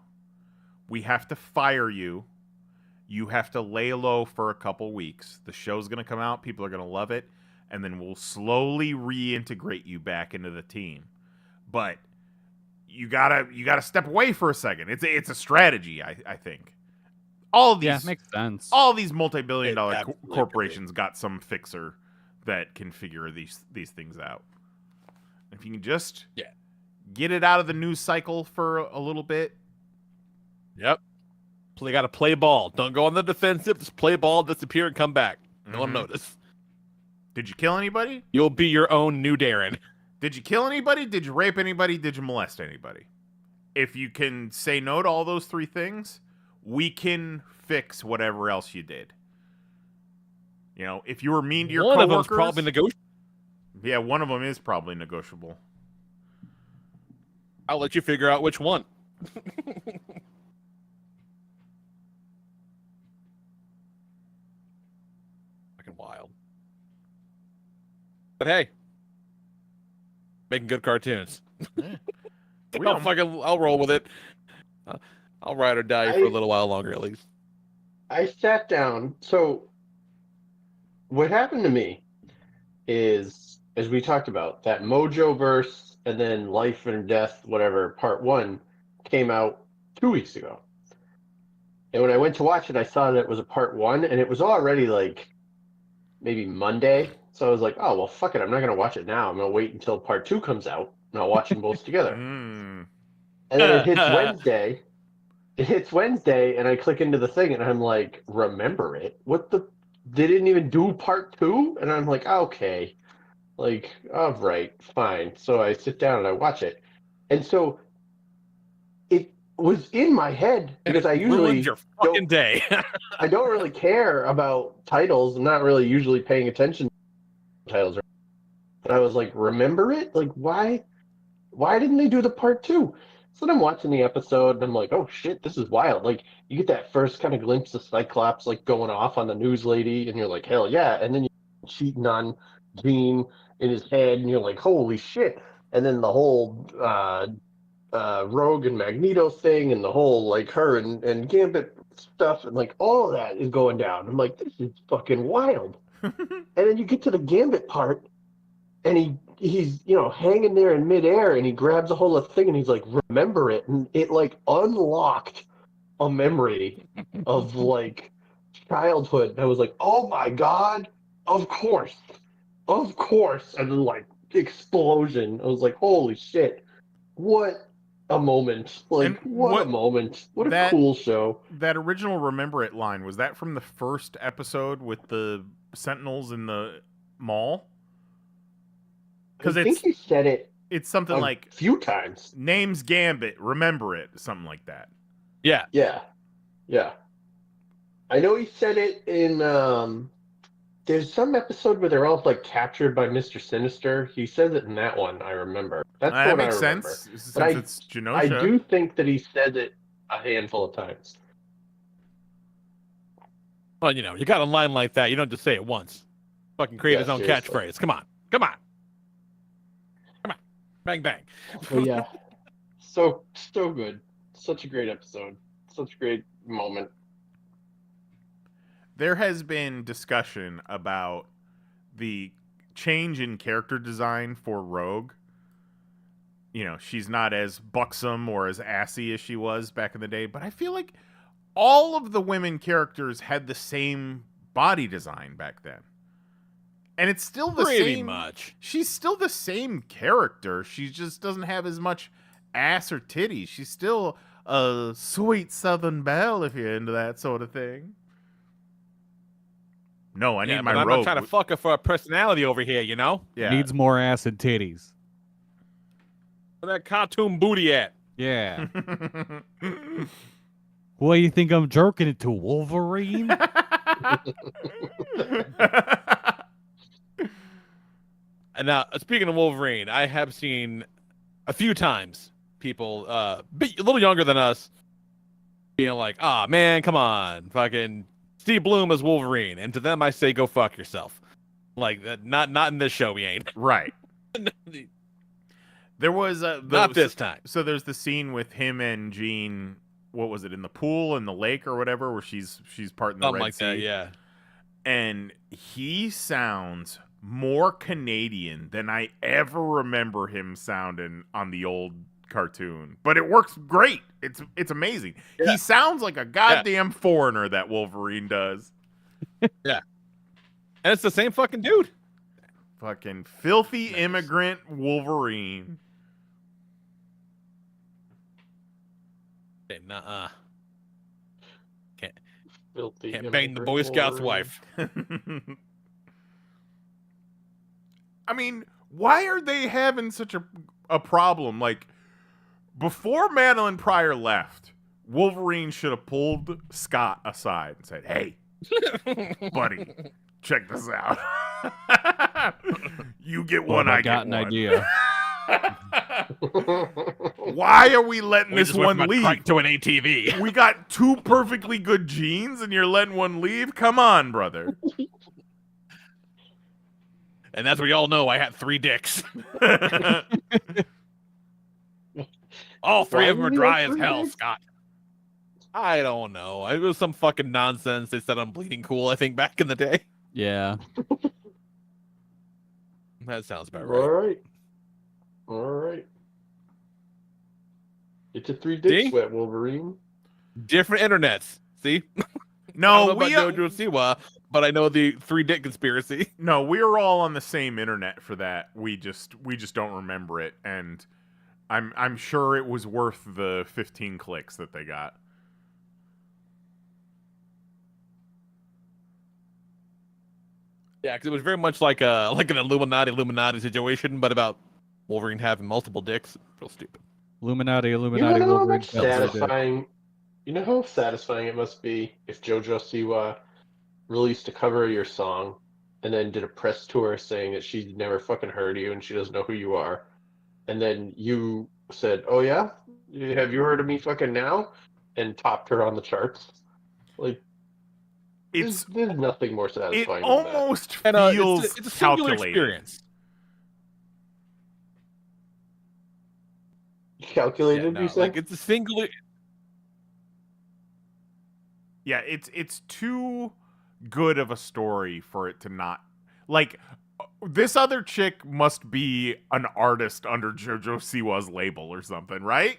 We have to fire you. You have to lay low for a couple weeks. The show's gonna come out. People are gonna love it." And then we'll slowly reintegrate you back into the team. But you gotta step away for a second. It's a strategy, I think. All these makes sense. all these multi-billion-dollar absolutely corporations got some fixer that can figure these things out. If you can just get it out of the news cycle for a little bit. Yep. They got to play ball. Don't go on the defensive. Just play ball, disappear, and come back. No one Mhm. notice. Did you kill anybody? You'll be your own new Darren. Did you kill anybody? Did you rape anybody? Did you molest anybody? If you can say no to all those three things, we can fix whatever else you did. You know, if you were mean to your One coworkers, of them's probably negotiable. yeah, one of them is probably negotiable. I'll let you figure out which one. Fucking wild. But hey, making good cartoons. We don't- I'll roll with it. I'll ride or die for a little while longer, at least. I sat down. So, what happened to me is, as we talked about, that Mojo verse and then Life and Death, whatever, part 1 came out 2 weeks ago. And when I went to watch it, I saw that it was a part 1, and it was already like maybe Monday. So I was like, oh, well, fuck it. I'm not going to watch it now. I'm going to wait until part 2 comes out, and I'll watch them both together. Mm. And then it hits Wednesday. It hits Wednesday, and I click into the thing, and I'm like, remember it? What the? They didn't even do part 2? And I'm like, okay. Like, all right, fine. So I sit down and I watch it. And so it was in my head because I usually Ruined your fucking day. I don't really care about titles. I'm not really usually paying attention to titles. But I was like, remember it? Like, why didn't they do the part 2? So then I'm watching the episode and I'm like, oh shit, this is wild. Like, you get that first kind of glimpse of Cyclops like going off on the news lady, and you're like, hell yeah. And then you're cheating on Jean in his head, and you're like, holy shit. And then the whole Rogue and Magneto thing, and the whole like her and Gambit stuff, and like all of that is going down. I'm like, this is fucking wild. And then you get to the Gambit part, and he's hanging there in midair, and he grabs a hold of the thing, and he's like, remember it, and it like unlocked a memory of like childhood. And I was like, oh my god, of course, and then like explosion. I was like, holy shit, what a moment! Like, And what a moment! What a cool show! That original "Remember It" line, was that from the first episode with the Sentinels in the mall? Because I think he said it it's something a like few times. "Name's Gambit, remember it," something like that. Yeah. Yeah. I know he said it in there's some episode where they're all like captured by Mr. Sinister. He says it in that one, I remember. That's That what makes I remember. sense But since it's Genosha. I do think that he said it a handful of times. Well, you got a line like that, you don't just say it once. Fucking create his own seriously. catchphrase. Come on. Bang bang. But yeah, so good. Such a great episode. Such a great moment. There has been discussion about the change in character design for Rogue. She's not as buxom or as assy as she was back in the day, but I feel like all of the women characters had the same body design back then. And it's still the Pretty same. much. She's still the same character. She just doesn't have as much ass or titties. She's still a sweet Southern belle, if you're into that sort of thing. No, I need my but I'm Rogue. not trying to fuck her for a personality over here, Yeah. Needs more ass and titties. Where that cartoon booty at? Yeah. What do you think I'm jerking it to, Wolverine? And now, speaking of Wolverine, I have seen a few times people, a little younger than us, being like, "Ah, man, come on, fucking Steve Bloom as Wolverine," and to them, I say, "Go fuck yourself." Like that, not in this show, we ain't. Right. There was Not this time. So there's the scene with him and Jean. What was it, in the pool, in the lake, or whatever, where she's parting the Something Red like Sea? that, yeah. And he sounds more Canadian than I ever remember him sounding on the old cartoon. But it works great. It's amazing. Yeah. He sounds like a goddamn foreigner, that Wolverine does. Yeah. And it's the same fucking dude. Fucking filthy immigrant Wolverine. Okay, nuh-uh. Filthy Can't bang the Boy immigrant Scout's Wolverine. wife. I mean, why are they having such a problem? Like, before Madeline Pryor left, Wolverine should have pulled Scott aside and said, "Hey, buddy, check this out. You get one, I got get an one." idea. Why are we letting this one leave? To an ATV. We got two perfectly good genes and you're letting one leave? Come on, brother. And as we all know, I had 3 dicks. All 3 of them are dry as hell, Scott. I don't know. It was some fucking nonsense. They said I'm bleeding cool, I think, back in the day. Yeah. That sounds about All right. right. It's a 3 dick See? sweat, Wolverine. Different internets. See? I No, don't know about Jojo Siwa, but I know the 3 dick conspiracy. No, we're all on the same internet for that. We just don't remember it, and I'm sure it was worth the 15 clicks that they got. Yeah, because it was very much like an Illuminati situation, but about Wolverine having multiple dicks. Real stupid. Illuminati, You Wolverine. know how Belts are dick. satisfying. You know how satisfying it must be if JoJo Siwa released a cover of your song and then did a press tour saying that she's never fucking heard you and she doesn't know who you are, and then you said, "Oh yeah, have you heard of me fucking now?" and topped her on the charts. Like, It's there's nothing more it satisfying. than almost And feels it's a singular calculated. experience. that. Calculated, Yeah, you no, said? like it's a singular. Yeah, it's too good of a story for it to not, like, this other chick must be an artist under JoJo Siwa's label or something, right?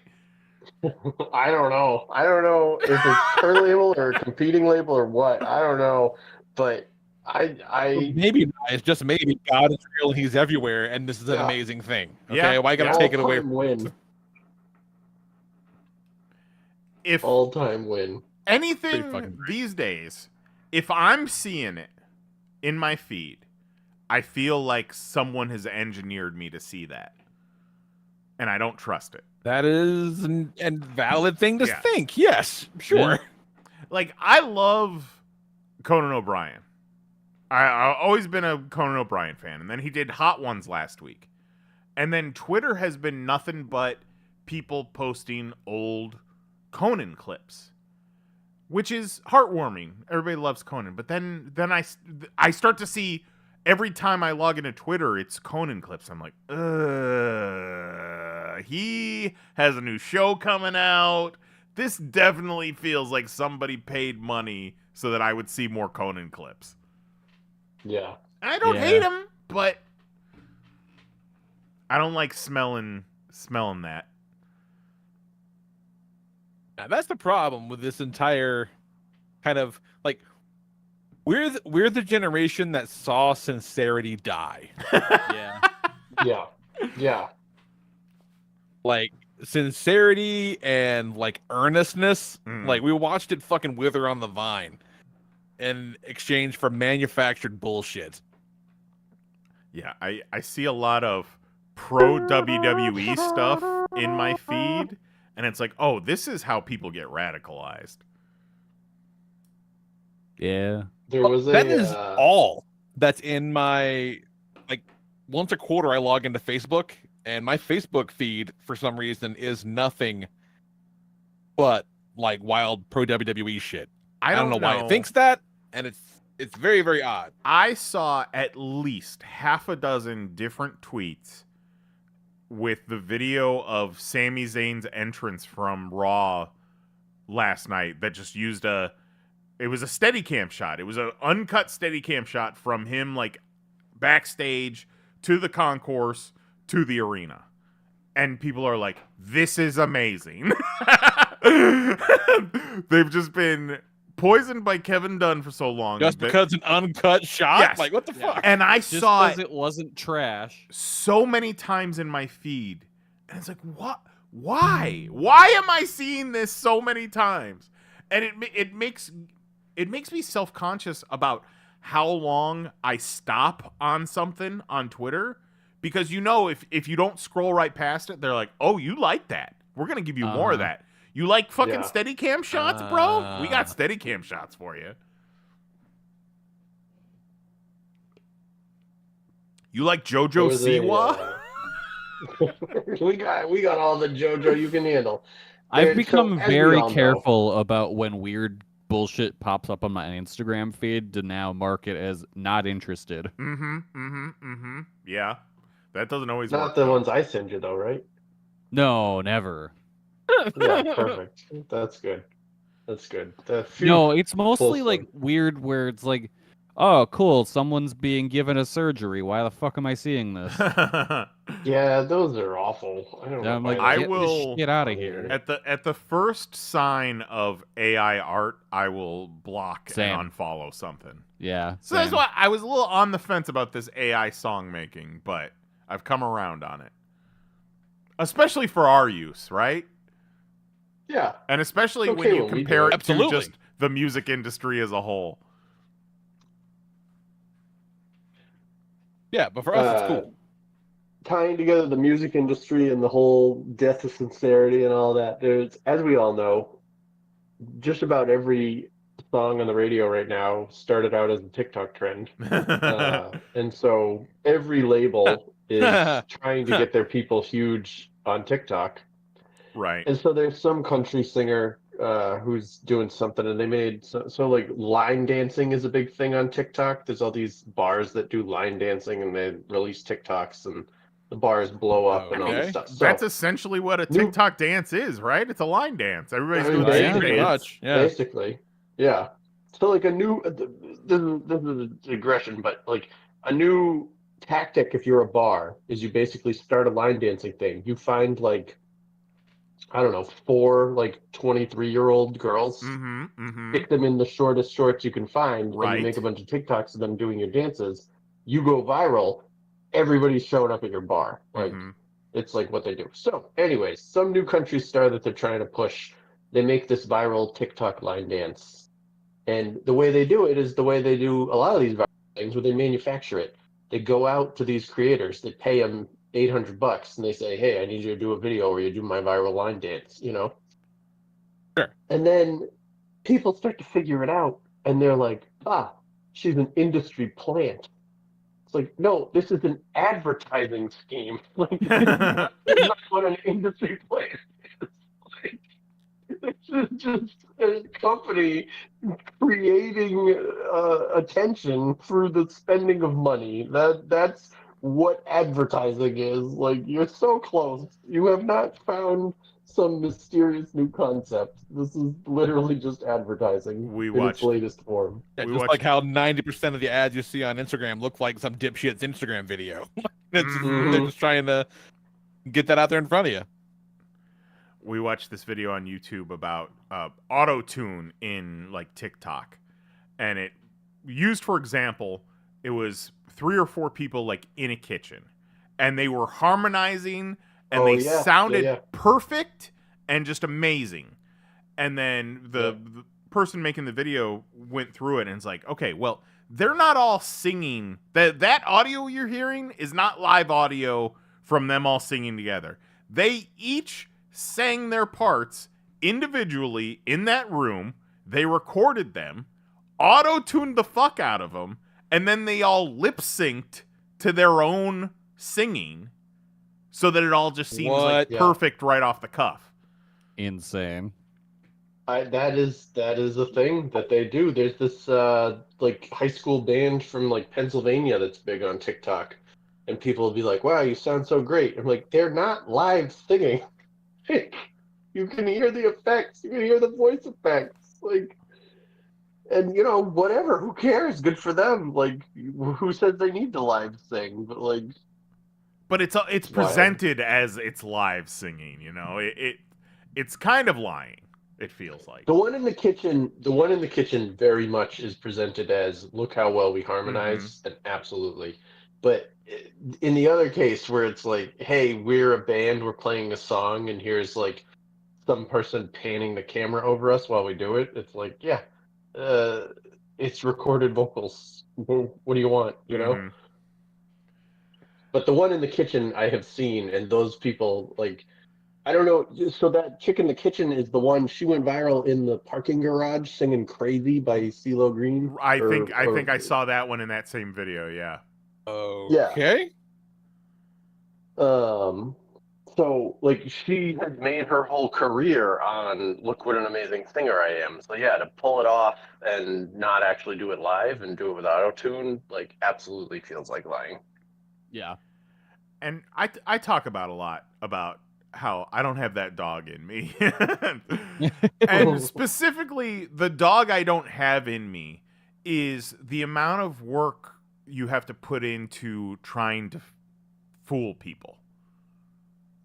I don't know. I don't know if it's her label or a competing label or what. I don't know, but I Maybe not. It's just maybe God is real and He's everywhere, and this is an Yeah. amazing thing. Okay, Yeah, why gotta yeah. take it away? all-time win. If All-time win. Pretty anything fucking great. these days, if I'm seeing it in my feed, I feel like someone has engineered me to see that. And I don't trust it. That is an valid thing to Yeah. think. Yes, sure. Like, I love Conan O'Brien. I've always been a Conan O'Brien fan. And then he did Hot Ones last week. And then Twitter has been nothing but people posting old Conan clips, which is heartwarming. Everybody loves Conan. But then I start to see every time I log into Twitter, it's Conan clips. I'm like, he has a new show coming out. This definitely feels like somebody paid money so that I would see more Conan clips. Yeah. I don't Yeah. hate him, but I don't like smelling that. Now, that's the problem with this entire kind of like we're the generation that saw sincerity die. Yeah. Yeah. Yeah. Like sincerity and like earnestness. Mm. Like we watched it fucking wither on the vine in exchange for manufactured bullshit. Yeah, I see a lot of pro WWE stuff in my feed, and it's like, oh, this is how people get radicalized. Yeah. There was That a is all that's in my like once a quarter I log into Facebook and my Facebook feed for some reason is nothing but like wild pro WWE shit. I don't know why it thinks that, and it's very, very odd. I saw at least half a dozen different tweets with the video of Sami Zayn's entrance from Raw last night that just used it was a Steadicam shot. It was an uncut Steadicam shot from him like backstage to the concourse to the arena. And people are like, this is amazing. They've just been poisoned by Kevin Dunn for so long. Just because an uncut shot? Yes. Like, what the fuck? And I Just saw because it wasn't trash. so many times in my feed. And it's like, what? Why? Why am I seeing this so many times? And it makes me self-conscious about how long I stop on something on Twitter. Because if you don't scroll right past it, they're like, oh, you like that. We're going to give you more of that. You like fucking Steadicam shots, bro? We got Steadicam shots for you. You like JoJo Siwa? We got all the JoJo you can handle. I've become as we very all know- careful about when weird bullshit pops up on my Instagram feed to now mark it as not interested. Yeah. That doesn't always Not work. the ones I send you though, right? No, never. Yeah, perfect. That's good. That's good. No, it's mostly Full like swing. weird where it's like, oh, cool, someone's being given a surgery. Why the fuck am I seeing this? Yeah, those are awful. I don't And know. I'm why like, I get will- this shit out of here. At the first sign of AI art, I will block Same. and unfollow something. Yeah. So that's same. why I was a little on the fence about this AI song making, but I've come around on it. Especially for our use, right? Yeah. And especially Okay when you when we do compare it. it to Absolutely. just the music industry as a whole. Yeah, but for us, it's cool. Tying together the music industry and the whole death of sincerity and all that, there's, as we all know, just about every song on the radio right now started out as a TikTok trend. And so every label is trying to get their people huge on TikTok. Right. And so there's some country singer who's doing something, and they made so like line dancing is a big thing on TikTok. There's all these bars that do line dancing, and they release TikToks, and the bars blow up and all this Okay. stuff. So That's essentially what a New- TikTok dance is, right? It's a line dance. Everybody's I mean, doing the same basically, pretty dance. much. Yeah. basically, yeah. So like a new this is a digression, but like a new tactic if you're a bar is you basically start a line dancing thing. You find like I don't know, 4 like 23-year-old girls, Mm-hmm. stick them in the shortest shorts you can find, and you Right. make a bunch of TikToks of them doing your dances. You go viral. Everybody's showing up at your bar. Like, Mm-hmm. it's like what they do. So, anyways, some new country star that they're trying to push, they make this viral TikTok line dance. And the way they do it is the way they do a lot of these viral things, where they manufacture it. They go out to these creators, they pay them $800, and they say, "Hey, I need you to do a video where you do my viral line dance," you know? Sure. And then people start to figure it out, and they're like, "Ah, she's an industry plant." It's like, no, this is an advertising scheme. Like, this is not what an industry plant is. Like, this is just a company creating attention through the spending of money. That's what advertising is. Like, you're so close. You have not found some mysterious new concept. This is literally just advertising We in its watched. latest form. Yeah, We just watched. like how 90% of the ads you see on Instagram look like some dipshit's Instagram video. They're Mhm. just trying to get that out there in front of you. We watched this video on YouTube about auto tune in like TikTok, and it used, for example, it was 3 or 4 people like in a kitchen, and they were harmonizing, and Oh, they yeah. sounded Yeah. perfect and just amazing. And then the person making the video went through it and it's like, okay, well, they're not all singing. That audio you're hearing is not live audio from them all singing together. They each sang their parts individually in that room. They recorded them, auto-tuned the fuck out of them, and then they all lip-synced to their own singing so that it all just seems like What? Yeah. perfect right off the cuff. Insane. That is a thing that they do. There's this like high school band from like Pennsylvania that's big on TikTok, and people will be like, "Wow, you sound so great." I'm like, they're not live singing. You can hear the effects. You can hear the voice effects. Like, and you know, whatever. Who cares? Good for them. Like, who says they need to live sing? But like, But it's wild. presented as it's live singing, you know. It's kind of lying. It feels like. The one in the kitchen very much is presented as, look how well we harmonize, and absolutely. But in the other case where it's like, hey, we're a band, we're playing a song, and here's like some person panning the camera over us while we do it, it's like, yeah, it's recorded vocals. What do you want, you know? Mhm. But the one in the kitchen I have seen, and those people, like, I don't know. So that chick in the kitchen is the one, she went viral in the parking garage singing "Crazy" by CeeLo Green. I think I saw that one in that same video. Yeah. Yeah. Okay. So like she has made her whole career on "Look what an amazing singer I am." So yeah, to pull it off and not actually do it live and do it with auto tune, like absolutely feels like lying. Yeah. And I talk about a lot about how I don't have that dog in me. And specifically, the dog I don't have in me is the amount of work you have to put into trying to fool people.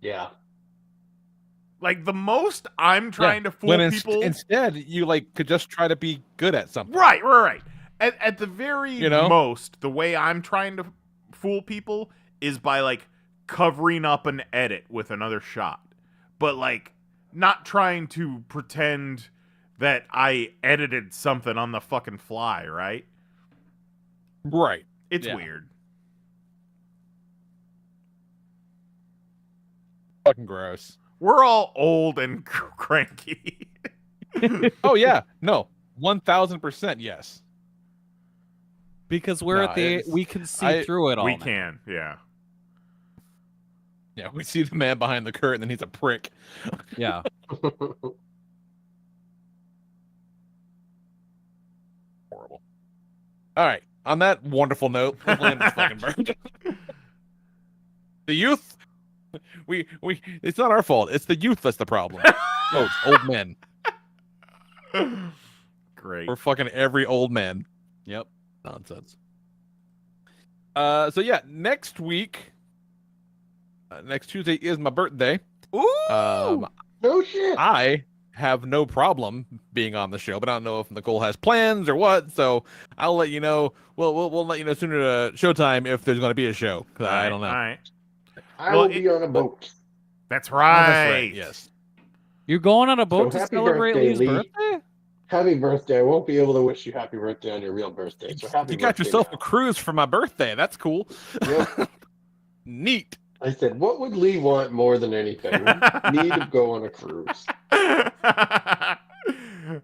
Yeah. Like, the most I'm trying to fool When people. instead, you like could just try to be good at something. Right. At the very You know? most, the way I'm trying to fool people is by, like, covering up an edit with another shot. But, like, not trying to pretend that I edited something on the fucking fly, right? Right. It's Yeah. weird. Fucking gross. We're all old and cranky. Oh yeah. No. 1000% yes. Because we're Nah, at the it's- we can see through it all. We now. can, yeah. Yeah, we see the man behind the curtain and he's a prick. Yeah. Horrible. All right. On that wonderful note, let's land this fucking bird. The youth, we it's not our fault. It's the youth that's the problem. Oh, it's old men. Great. We're fucking every old man. Yep. Nonsense. So yeah, next week, next Tuesday is my birthday. Ooh! No shit. I have no problem being on the show, but I don't know if Nicole has plans or what. So I'll let you know. We'll let you know sooner to showtime if there's going to be a show. 'Cause I don't know. All right. I Well, will be on a boat. That's Oh, right. that's right. Yes. You're going on a boat to happy celebrate birthday, Lee's Lee. birthday? Happy birthday. I won't be able to wish you happy birthday on your real birthday. So happy You got birthday yourself now. a cruise for my birthday. That's cool. Yep. Neat. I said, what would Lee want more than anything? Me to go on a cruise.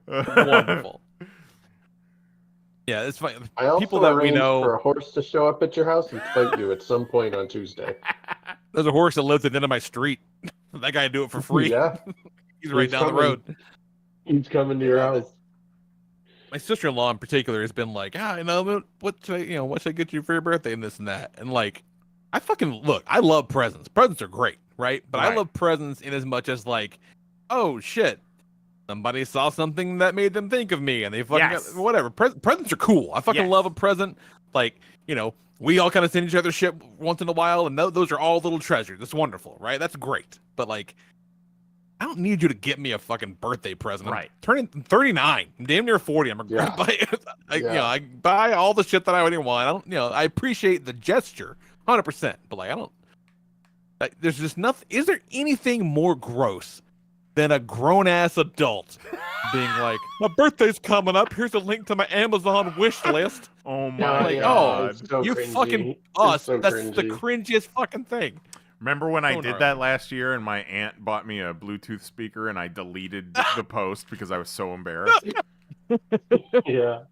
Wonderful. Yeah, it's fine. I also People that we arranged know. for a horse to show up at your house and fight you at some point on Tuesday. There's a horse that lives at the end of my street. That guy do it for free. Yeah, He's right He's down the coming. road. he's coming to your house. My sister-in-law in particular has been like, what should I get you for your birthday and this and that. And like, I fucking look, I love presents. Presents are great, right? But I Right. love presents in as much as like, oh shit, somebody saw something that made them think of me and they fucking Yes. whatever. Presents are cool. I fucking Yes. love a present. Like, we all kind of send each other shit once in a while, and those are all little treasures. It's wonderful, right? That's great. But like, I don't need you to get me a fucking birthday present. Right. I'm turning 39. I'm damn near 40. I'm Yeah. gonna buy, Yeah. I buy all the shit that I already want. I don't, I appreciate the gesture, 100%. But like, I don't. There's just nothing. Is there anything more gross than a grown ass adult being like, my birthday's coming up. Here's a link to my Amazon wish list. Oh Yeah, my like, god. it's so you cringy. fucking It's us. so That's cringy. the cringiest fucking thing. Remember when I So did gnarly. that last year and my aunt bought me a Bluetooth speaker and I deleted the post because I was so embarrassed? Yeah.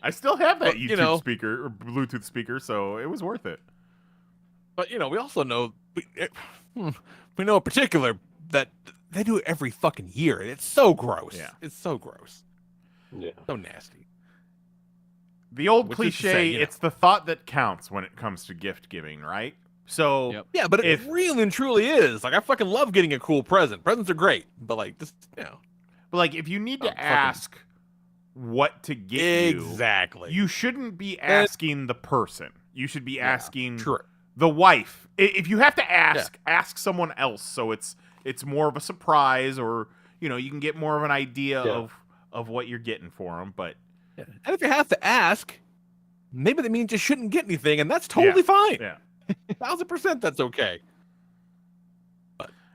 I still have that Well, YouTube speaker or Bluetooth speaker, so it was worth it. But we also know we know in particular that they do it every fucking year, and it's so gross. Yeah. It's so gross, Yeah. so nasty. The old Which is to cliche, say, it's the thought that counts when it comes to gift giving, right? So Yep. Yeah, but If- it really and truly is. Like, I fucking love getting a cool present. Presents are great, but like this, but like if you need to fucking- ask what to get exactly. you shouldn't be asking the person. You should be asking True. the wife. If you have to ask someone else so it's more of a surprise, or you can get more of an idea Yeah. of what you're getting for them. But Yeah. And if you have to ask, maybe that means you shouldn't get anything, and that's totally fine. yeah, 1000% that's okay.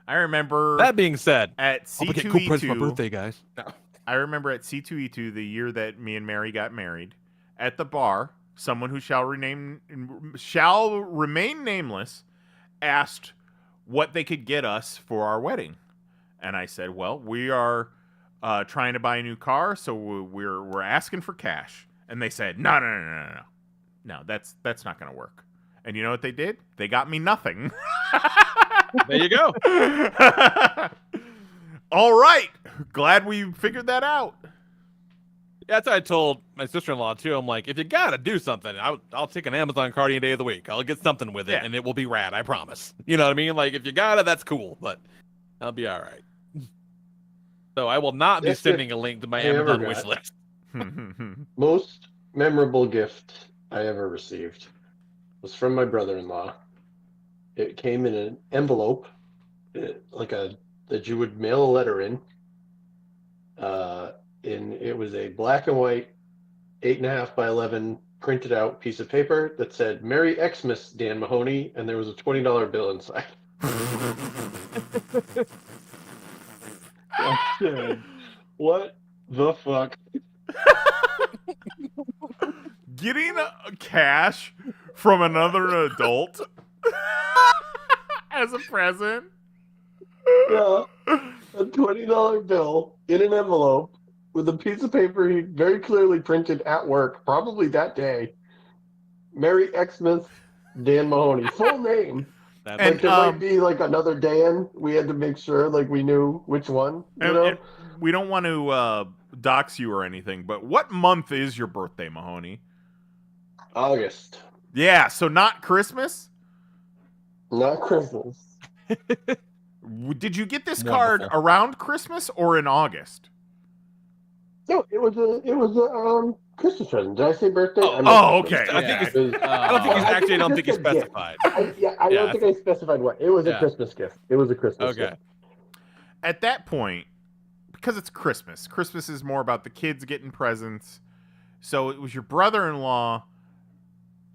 I remember That being said, at I'll get cool presents for my C2E2. birthday, guys. No. I remember at C2E2 the year that me and Mary got married. At the bar, someone who shall remain nameless asked what they could get us for our wedding, and I said, "Well, we are trying to buy a new car, so we're asking for cash." And they said, "No, that's not going to work." And you know what they did? They got me nothing. There you go. All right, glad we figured that out. That's what I told my sister-in-law too. I'm like, if you gotta do something, I'll take an Amazon card any day of the week. I'll get something with it, Yeah. and it will be rad. I promise. You know what I mean? Like, if you gotta, that's cool, but I'll be all right. So I will not be That's sending a link to my I ever Amazon got. wish list. Most memorable gift I ever received was from my brother-in-law. It came in an envelope, that you would mail a letter in. And it was a black and white 8.5 by 11 printed out piece of paper that said "Merry Xmas, Dan Mahoney," and there was a $20 bill inside. I said, what the fuck? Getting cash from another adult as a present. Yeah, a $20 bill in an envelope with a piece of paper he very clearly printed at work, probably that day. "Merry Xmas, Dan Mahoney." Full name. That's And, Like there might be like another Dan. We had to make sure like we knew which one. And we don't want to dox you or anything, but what month is your birthday, Mahoney? August, Yeah, so not Christmas? not Christmas. Did you get this card Wonderful. around Christmas or in August? No, it was a Christmas present. Did I say birthday? I meant Oh, Christmas. okay. I think It was- I don't think he's I actually. I don't it think was he just a gift. specified. I Yeah, don't think I specified what. It was a Yeah. Christmas gift. It was a Christmas Okay. gift. at that point, because it's Christmas. Christmas is more about the kids getting presents. So it was your brother-in-law.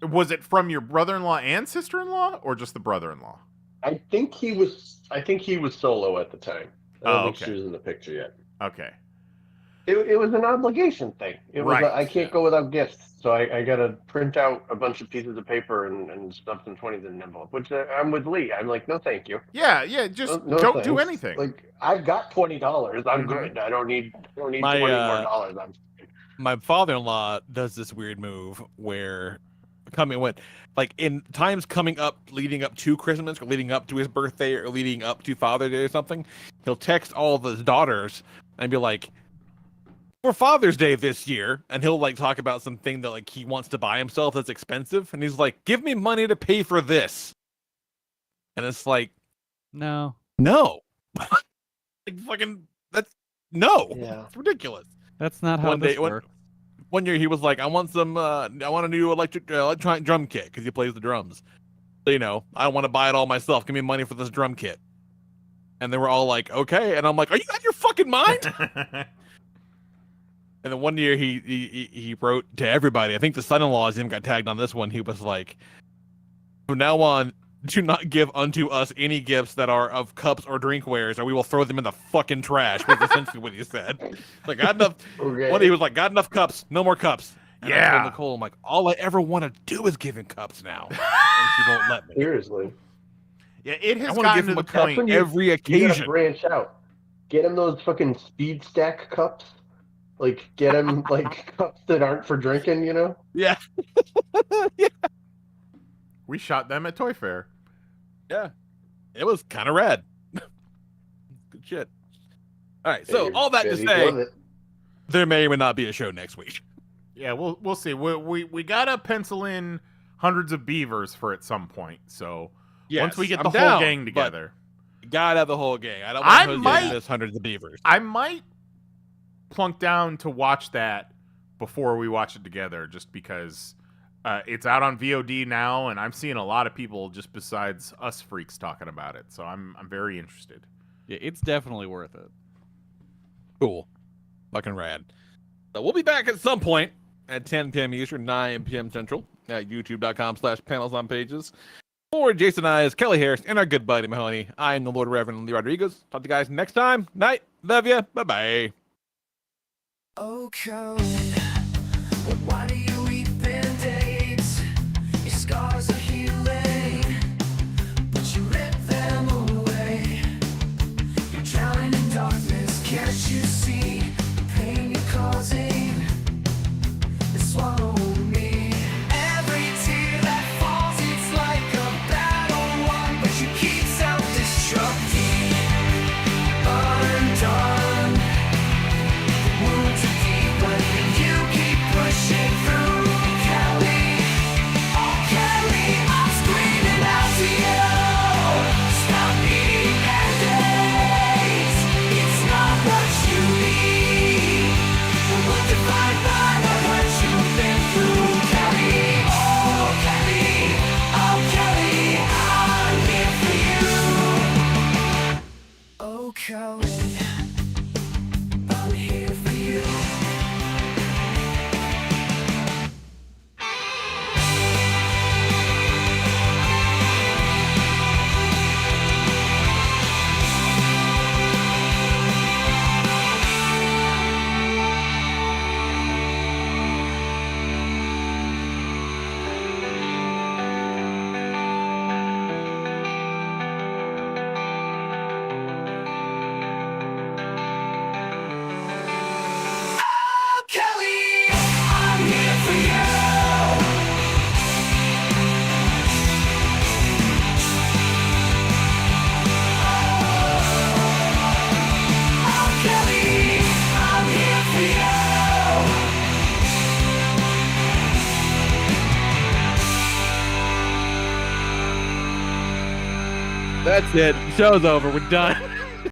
Was it from your brother-in-law and sister-in-law, or just the brother-in-law? I think he was solo at the time. I don't think okay. she was in the picture yet. Okay. It was an obligation thing. It was Right. I can't go without gifts, so I got to print out a bunch of pieces of paper and stuff some 20s in an envelope. Which I'm with Lee. I'm like, no, thank you. Yeah. Just No don't do thanks. anything. Like I've got $20. I'm Mhm. good. I don't need My, 20 more dollars. My father-in-law does this weird move where in times coming up, leading up to Christmas or leading up to his birthday or leading up to Father's Day or something, he'll text all of his daughters and be like, for Father's Day this year, and he'll like talk about something that like he wants to buy himself that's expensive, and he's like, give me money to pay for this. And it's like, No. like fucking no. Yeah. It's ridiculous. That's not how this works. One year he was like, I want a new electronic drum kit because he plays the drums. So, I want to buy it all myself. Give me money for this drum kit. And they were all like, okay. And I'm like, are you out of your fucking mind? And then one year he wrote to everybody. I think the son-in-laws even got tagged on this one. He was like, from now on, do not give unto us any gifts that are of cups or drinkwares, or we will throw them in the fucking trash, was essentially what he said. Like, got enough. Okay. One day he was like, got enough cups, no more cups. And I Yeah. told Nicole, I'm like, all I ever want to do is give him cups now. And she won't let me. Seriously. Yeah, it I has want to gotten give to him the a cup point. every You gotta occasion. branch out. Get him those fucking speed stack cups. Like, get him like cups that aren't for drinking. Yeah. We shot them at Toy Fair. Yeah. It was kind of rad. Good shit. All right. So, all that to say, there may or may not be a show next week. Yeah, we'll see. We gotta pencil in hundreds of beavers for at some point. So once we get the whole gang together, gotta have the whole gang. I don't want to miss hundreds of beavers. I might plunk down to watch that before we watch it together, just because it's out on VOD now, and I'm seeing a lot of people just besides us freaks talking about it. So I'm very interested. Yeah, it's definitely worth it. Cool. Fucking rad. So we'll be back at some point at 10 p.m. Eastern, 9 p.m. Central at youtube.com/panelsonpages. For Jason and I, is Kelly Harris and our good buddy Mahoney. I am the Lord Reverend Lee Rodriguez. Talk to you guys next time. Night. Love ya. Bye-bye. Oh, Cohen, why do you weep in days? Your scars are healing, but you rip them away. You're drowning in darkness, can't you see the pain you're causing? It's swallowing me. Every tear that falls, it's like a battle won, but you keep self-destructing. Undone. Wounds are deep, but you keep pushing through. Kelly, oh Kelly, I'm screaming out to you. Stop needing band-aids. It's not what you need. We're defined by what you've been through. Kelly, oh Kelly, I'm here for you. Oh Kelly, I'm here for you. Oh, Kelly, I'm here for you. Oh, Kelly, I'm here for you. That's it. Show's over. We're done.